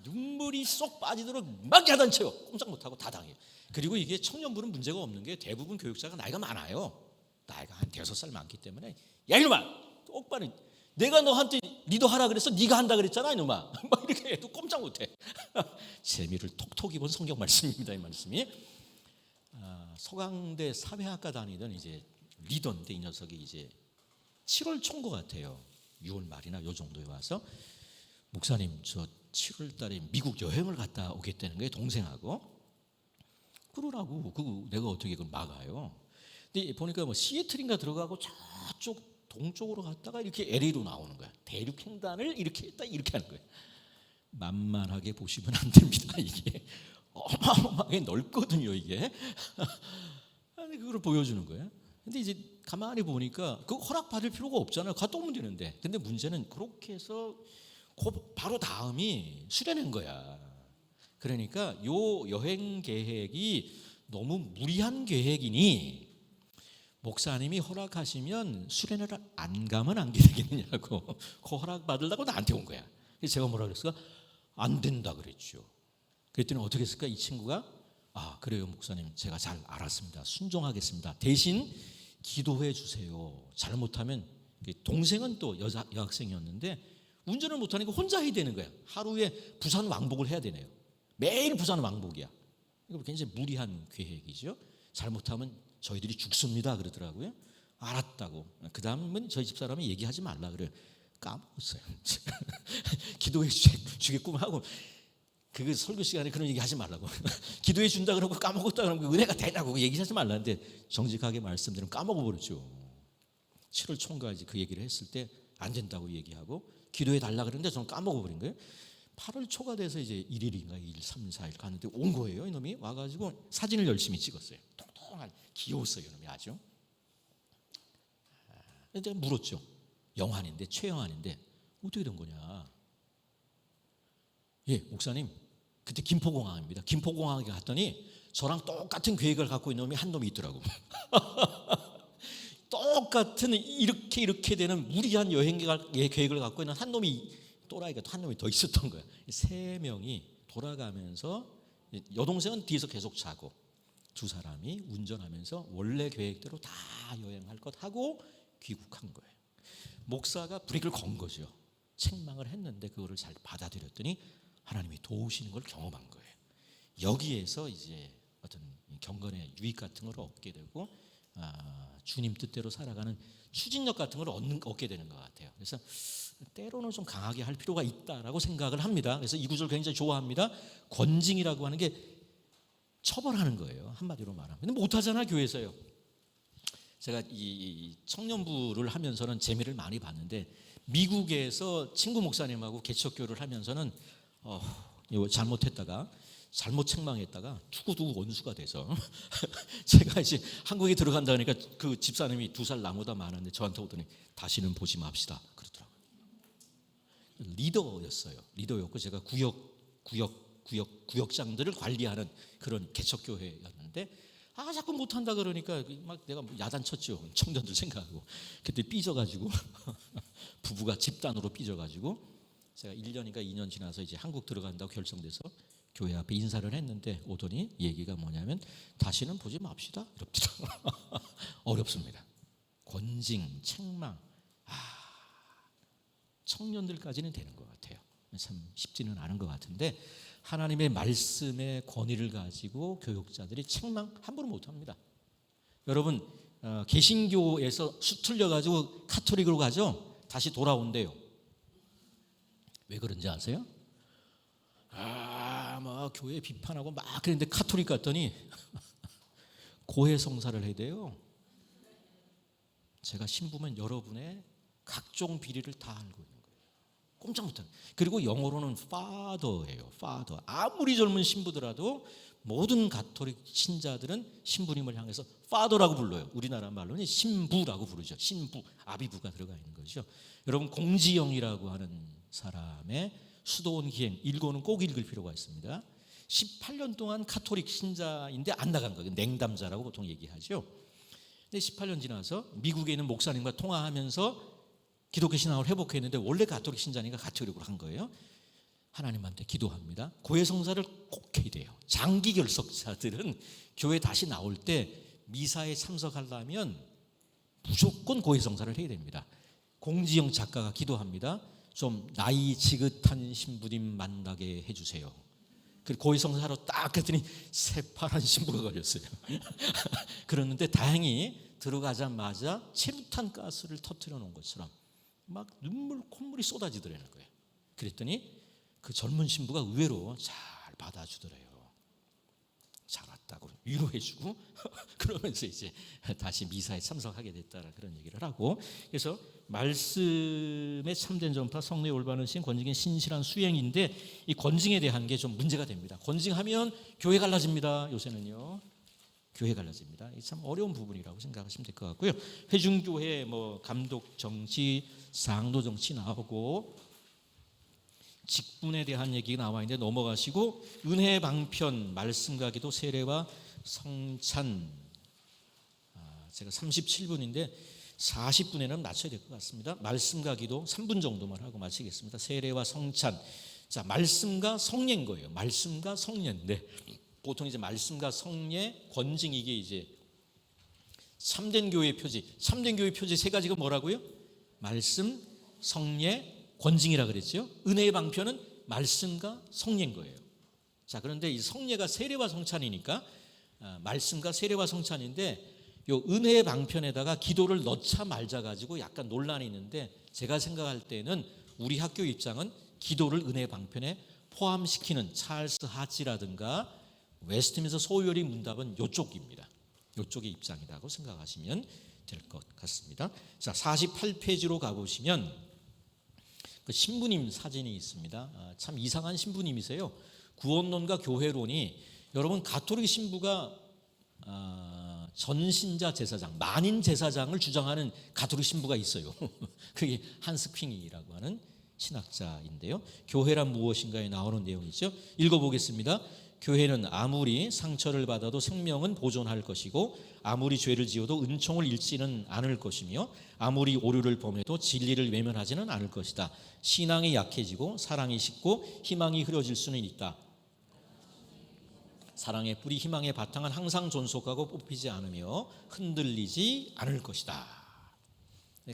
눈물이 쏙 빠지도록 막 야단쳐요. 꼼짝 못하고 다 당해요. 그리고 이게 청년부는 문제가 없는 게 대부분 교육자가 나이가 많아요. 나이가 한 5살 많기 때문에 야 이놈아 똑바로 내가 너한테 리더하라 그랬어 네가 한다 그랬잖아 이놈아 막 이렇게 해도 꼼짝 못해. 재미를 톡톡 입은 성경 말씀입니다. 이 말씀이 서강대 사회학과 다니던 이제 리더인데 이 녀석이 이제 7월 초인 것 같아요. 6월 말이나 요 정도에 와서 목사님 저 7월 달에 미국 여행을 갔다 오겠다는 거예요. 동생하고. 그러라고 그거 내가 어떻게 그걸 막아요. 근데 보니까 뭐 시애틀인가 들어가고 저쪽 동쪽으로 갔다가 이렇게 LA로 나오는 거야. 대륙 횡단을 이렇게 했다 이렇게 하는 거예요. 만만하게 보시면 안 됩니다. 이게 어마어마하게 넓거든요. 이게 아니 그걸 보여주는 거예요. 근데 이제 가만히 보니까 그 허락 받을 필요가 없잖아요. 갔다 오면 되는데. 근데 문제는 그렇게 해서 바로 다음이 수련회인 거야. 그러니까 요 여행 계획이 너무 무리한 계획이니 목사님이 허락하시면 수련회를 안 가면 안 되겠느냐고 그 허락 받으려고 나한테 온 거야. 그래서 제가 뭐라 그랬을까? 안 된다 그랬죠. 그랬더니 어떻게 했을까? 이 친구가 그래요 목사님 제가 잘 알았습니다. 순종하겠습니다. 대신 기도해 주세요. 잘못하면 동생은 또 여학생이었는데 운전을 못하니까 혼자 해야 되는 거야. 하루에 부산 왕복을 해야 되네요. 매일 부산 왕복이야. 이거 굉장히 무리한 계획이죠. 잘못하면 저희들이 죽습니다 그러더라고요. 알았다고. 그 다음은 저희 집사람이 얘기하지 말라 그래요. 까먹었어요. 기도해 주겠구만 하고 그 설교 시간에 그런 얘기 하지 말라고. 기도해 준다 그러고 까먹었다 그러면 은혜가 되냐고 얘기하지 말라는데 정직하게 말씀드리면 까먹어버렸죠. 7월 총괄지 그 얘기를 했을 때 안 된다고 얘기하고 기도해 달라 그랬는데 저는 까먹어버린 거예요. 8월 초가 돼서 이제 1일인가 2일, 3일, 4일 가는데 온 거예요. 이놈이 와가지고 사진을 열심히 찍었어요. 통통한 귀여웠어요. 이놈이 아주. 제가 물었죠. 영환인데 최영환인데 어떻게 된 거냐. 예 목사님 그때 김포공항입니다. 김포공항에 갔더니 저랑 똑같은 계획을 갖고 있는 놈이 한 놈이 있더라고. 똑같은 이렇게 되는 무리한 여행 계획을 갖고 있는 한 놈이 또라이가 한 놈이 더 있었던 거야. 3명이 돌아가면서 여동생은 뒤에서 계속 자고 두 사람이 운전하면서 원래 계획대로 다 여행할 것 하고 귀국한 거예요. 목사가 브레이크를 건 거죠. 책망을 했는데 그거를 잘 받아들였더니 하나님이 도우시는 걸 경험한 거예요. 여기에서 이제 어떤 경건의 유익 같은 걸 얻게 되고 주님 뜻대로 살아가는 추진력 같은 걸 얻게 되는 것 같아요. 그래서 때로는 좀 강하게 할 필요가 있다라고 생각을 합니다. 그래서 이 구절 굉장히 좋아합니다. 권징이라고 하는 게 처벌하는 거예요. 한마디로 말하면. 근데 못하잖아 교회에서요. 제가 이 청년부를 하면서는 재미를 많이 봤는데 미국에서 친구 목사님하고 개척교를 하면서는 이거 잘못했다가 잘못 책망했다가 두고두고 원수가 돼서 제가 이제 한국에 들어간다니까 그 집사님이 2살 나보다 많은데 저한테 오더니 다시는 보지 맙시다 그러더라고요. 리더였고 제가 구역장들을 관리하는 그런 개척교회였는데 자꾸 못한다 그러니까 막 내가 야단쳤죠. 청년들 생각하고 그때 삐져가지고 부부가 집단으로 삐져가지고 제가 1년인가 2년 지나서 이제 한국 들어간다고 결정돼서 교회 앞에 인사를 했는데 오더니 얘기가 뭐냐면 다시는 보지 맙시다 이럽더라고요. 어렵습니다. 권징, 책망 청년들까지는 되는 것 같아요. 참 쉽지는 않은 것 같은데 하나님의 말씀의 권위를 가지고 교육자들이 책망 함부로 못합니다. 여러분 개신교에서 수틀려가지고 카톨릭으로 가죠. 다시 돌아온대요. 왜 그런지 아세요? 막 교회 비판하고 막 그랬는데 카톨릭 갔더니 고해성사를 해야 돼요. 제가 신부면 여러분의 각종 비리를 다 알고 있는 거예요. 꼼짝 못하는. 그리고 영어로는 father예요. father. 아무리 젊은 신부더라도 모든 가톨릭 신자들은 신부님을 향해서 father라고 불러요. 우리나라 말로는 신부라고 부르죠. 신부, 아비부가 들어가 있는 거죠. 여러분 공지영이라고 하는 사람의 수도원 기행 읽고는 꼭 읽을 필요가 있습니다. 18년 동안 카톨릭 신자인데 안 나간 거예요. 냉담자라고 보통 얘기하죠. 근데 18년 지나서 미국에 있는 목사님과 통화하면서 기독교 신앙을 회복했는데 원래 가톨릭 신자니까 가톨릭으로 한 거예요. 하나님한테 기도합니다. 고해성사를 꼭 해야 돼요. 장기 결석자들은 교회 다시 나올 때 미사에 참석하려면 무조건 고해성사를 해야 됩니다. 공지영 작가가 기도합니다. 좀 나이 지긋한 신부님 만나게 해주세요. 그리고 고해성사로 딱 했더니 새파란 신부가 걸렸어요. 그러는데 다행히 들어가자마자 체루탄 가스를 터뜨려 놓은 것처럼 막 눈물 콧물이 쏟아지더라는 거예요. 그랬더니 그 젊은 신부가 의외로 잘 받아주더래요. 잘 왔다고 위로해주고 그러면서 이제 다시 미사에 참석하게 됐다 그런 얘기를 하고, 그래서 말씀의 참된 전파, 성례의 올바른 시행, 권징의 신실한 수행인데 이 권징에 대한 게 좀 문제가 됩니다. 권징하면 교회 갈라집니다. 요새는요. 교회 갈라집니다. 이 참 어려운 부분이라고 생각하시면 될 것 같고요. 회중교회 뭐 감독 정치, 상도 정치 나오고 직분에 대한 얘기가 나와 있는데 넘어가시고, 은혜 방편, 말씀과 기도, 세례와 성찬. 제가 37분인데 40분에는 맞춰야 될 것 같습니다. 말씀과 기도 3분 정도만 하고 마치겠습니다. 세례와 성찬. 자, 말씀과 성례인 거예요. 말씀과 성례인데 보통 이제 말씀과 성례, 권징, 이게 이제 참된 교회의 표지. 참된 교회의 표지 세 가지가 뭐라고요? 말씀, 성례, 권징이라 그랬죠. 은혜의 방편은 말씀과 성례인 거예요. 자, 그런데 이 성례가 세례와 성찬이니까 말씀과 세례와 성찬인데 요 은혜의 방편에다가 기도를 넣자 말자 가지고 약간 논란이 있는데, 제가 생각할 때는 우리 학교 입장은 기도를 은혜의 방편에 포함시키는 찰스 하치라든가 웨스트민스터 소요리 문답은 이쪽입니다. 이쪽의 입장이라고 생각하시면 될 것 같습니다. 자, 48페이지로 가보시면 그 신부님 사진이 있습니다. 참 이상한 신부님이세요. 구원론과 교회론이, 여러분 가톨릭 신부가 전신자 제사장, 만인 제사장을 주장하는 가톨릭 신부가 있어요. 그게 한스 핑이라고 하는 신학자인데요. 교회란 무엇인가에 나오는 내용이죠. 읽어보겠습니다. 교회는 아무리 상처를 받아도 생명은 보존할 것이고, 아무리 죄를 지어도 은총을 잃지는 않을 것이며, 아무리 오류를 범해도 진리를 외면하지는 않을 것이다. 신앙이 약해지고 사랑이 식고 희망이 흐려질 수는 있다. 사랑의 뿌리, 희망의 바탕은 항상 존속하고 뽑히지 않으며 흔들리지 않을 것이다.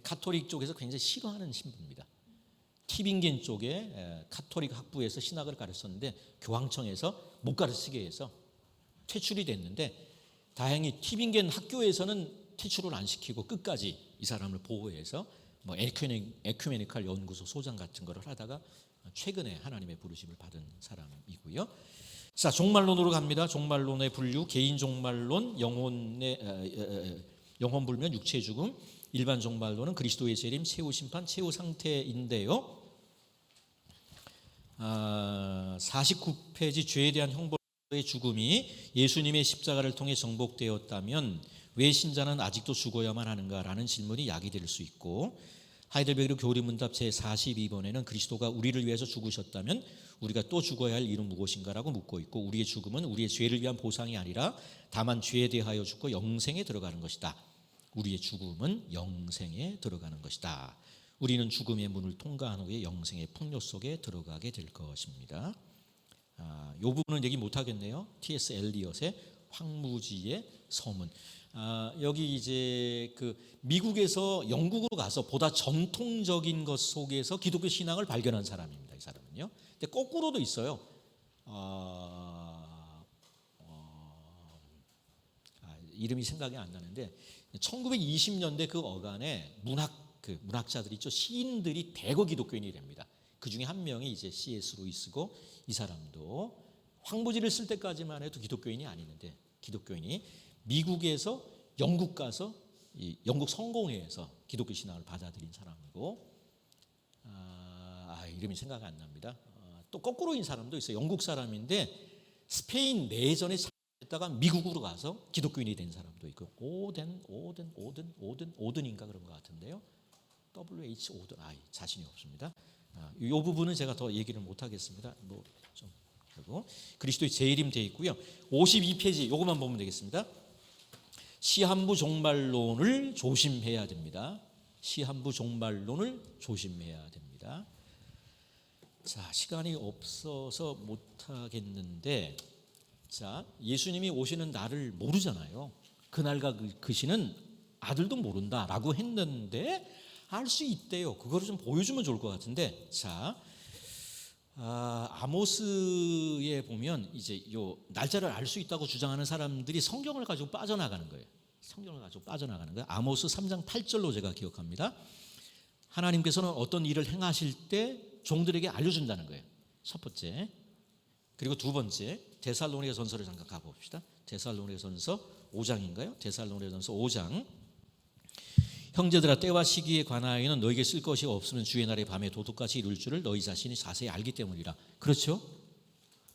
가톨릭 쪽에서 굉장히 싫어하는 신부입니다. 티빙겐 쪽에 가톨릭 학부에서 신학을 가르쳤는데 교황청에서 못 가르치게 해서 퇴출이 됐는데, 다행히 티빙겐 학교에서는 퇴출을 안 시키고 끝까지 이 사람을 보호해서 뭐 에큐메니칼 연구소 소장 같은 거를 하다가 최근에 하나님의 부르심을 받은 사람이고요. 자, 종말론으로 갑니다. 종말론의 분류, 개인 종말론, 영혼 불면, 육체의 죽음. 일반 종말론은 그리스도의 재림, 최후 심판, 최후 상태인데요. 49페이지 죄에 대한 형벌의 죽음이 예수님의 십자가를 통해 정복되었다면 왜 신자는 아직도 죽어야만 하는가라는 질문이 야기될 수 있고, 하이델베르 교리문답 제42번에는 그리스도가 우리를 위해서 죽으셨다면 우리가 또 죽어야 할 이유는 무엇인가라고 묻고 있고, 우리의 죽음은 우리의 죄를 위한 보상이 아니라 다만 죄에 대하여 죽고 영생에 들어가는 것이다. 우리의 죽음은 영생에 들어가는 것이다. 우리는 죽음의 문을 통과한 후에 영생의 풍요 속에 들어가게 될 것입니다. 이 부분은 얘기 못하겠네요. T.S. 엘리엇의 황무지의 서문. 여기 이제 그 미국에서 영국으로 가서 보다 전통적인 것 속에서 기독교 신앙을 발견한 사람입니다. 이 사람은요. 근데 거꾸로도 있어요. 이름이 생각이 안 나는데 1920년대 그 어간에 문학자들 있죠. 시인들이 대거 기독교인이 됩니다. 그 중에 한 명이 이제 C.S. 루이스고, 이 사람도 황무지를 쓸 때까지만 해도 기독교인이 아니는데 기독교인이 미국에서 영국 가서 이 영국 성공회에서 기독교 신앙을 받아들인 사람이고, 이름이 생각이 안 납니다. 또 거꾸로인 사람도 있어요. 영국 사람인데 스페인 내전에 참여했다가 미국으로 가서 기독교인이 된 사람도 있고, 오든인가 그런 것 같은데요. W.H. 오든, 자신이 없습니다. 이 부분은 제가 더 얘기를 못 하겠습니다. 좀 하고, 그리스도의 재림 되어 있고요. 52페이지 이것만 보면 되겠습니다. 시한부 종말론을 조심해야 됩니다. 시한부 종말론을 조심해야 됩니다. 자, 시간이 없어서 못 하겠는데, 자, 예수님이 오시는 날을 모르잖아요. 그날과 그 시는 아들도 모른다라고 했는데 알 수 있대요. 그거를 좀 보여주면 좋을 것 같은데, 자, 아모스에 보면 이제 요 날짜를 알 수 있다고 주장하는 사람들이 성경을 가지고 빠져나가는 거예요. 성경을 가지고 빠져나가는 거예요. 아모스 3장 8절로 제가 기억합니다. 하나님께서는 어떤 일을 행하실 때 종들에게 알려준다는 거예요. 첫 번째. 그리고 두 번째, 데살로니가전서를 잠깐 가봅시다. 데살로니가전서 5장인가요? 데살로니가전서 5장. 형제들아, 때와 시기에 관하여는 너에게 쓸 것이 없으면 주의 날의 밤에 도둑같이 이룰 줄을 너희 자신이 자세히 알기 때문이라. 그렇죠?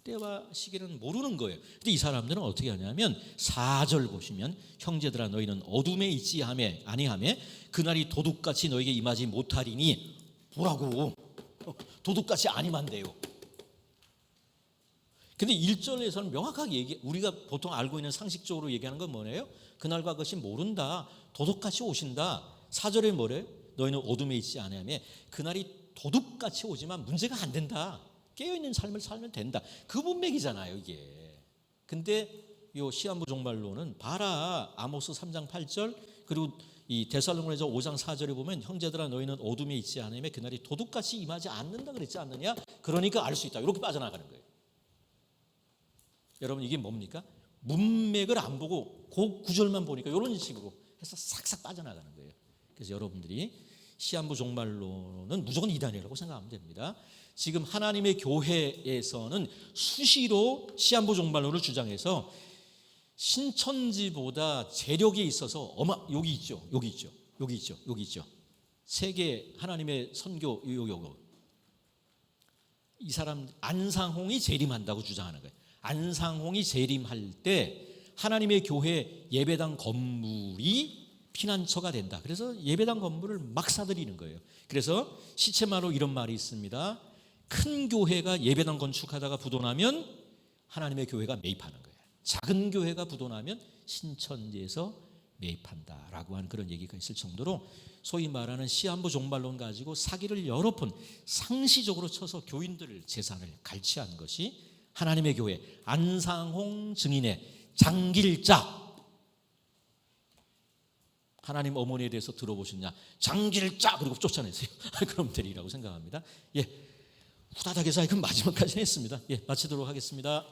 때와 시기는 모르는 거예요. 근데 이 사람들은 어떻게 하냐면 4절 보시면 형제들아 너희는 어둠에 있지 아니하매 그날이 도둑같이 너에게 임하지 못하리니. 뭐라고? 도둑같이 아니만돼요. 근데 1절에서는 명확하게 우리가 보통 알고 있는 상식적으로 얘기하는 건 뭐예요? 그날과 그것이 모른다. 도둑같이 오신다. 4절에 뭐래요? 너희는 어둠에 있지 않으며 그날이 도둑같이 오지만 문제가 안 된다. 깨어있는 삶을 살면 된다. 그 문맥이잖아요, 이게. 근데 요 시한부 종말론은 봐라. 아모스 3장 8절 그리고 이 데살로니가서 5장 4절에 보면 형제들아 너희는 어둠에 있지 않으며 그날이 도둑같이 임하지 않는다 그랬지 않느냐? 그러니까 알 수 있다. 이렇게 빠져나가는 거예요. 여러분 이게 뭡니까? 문맥을 안 보고 그 구절만 보니까 이런 식으로 해서 싹싹 빠져나가는 거예요. 그래서 여러분들이 시한부 종말론은 무조건 이단이라고 생각하면 됩니다. 지금 하나님의 교회에서는 수시로 시한부 종말론을 주장해서 신천지보다 재력이 있어서 여기 있죠. 세계 하나님의 선교 요거 이 사람 안상홍이 재림한다고 주장하는 거예요. 안상홍이 재림할 때 하나님의 교회 예배당 건물이 피난처가 된다. 그래서 예배당 건물을 막 사들이는 거예요. 그래서 시체마로 이런 말이 있습니다. 큰 교회가 예배당 건축하다가 부도나면 하나님의 교회가 매입하는 거예요. 작은 교회가 부도나면 신천지에서 매입한다라고 하는 그런 얘기가 있을 정도로 소위 말하는 시한부 종말론 가지고 사기를 여러 번 상시적으로 쳐서 교인들을 재산을 갈취한 것이 하나님의 교회 안상홍 증인의 장길자. 하나님 어머니에 대해서 들어보셨냐? 장길자. 그리고 쫓아내세요. 그럼 되리라고 생각합니다. 후다닥 해서 그럼 마지막까지 했습니다. 마치도록 하겠습니다.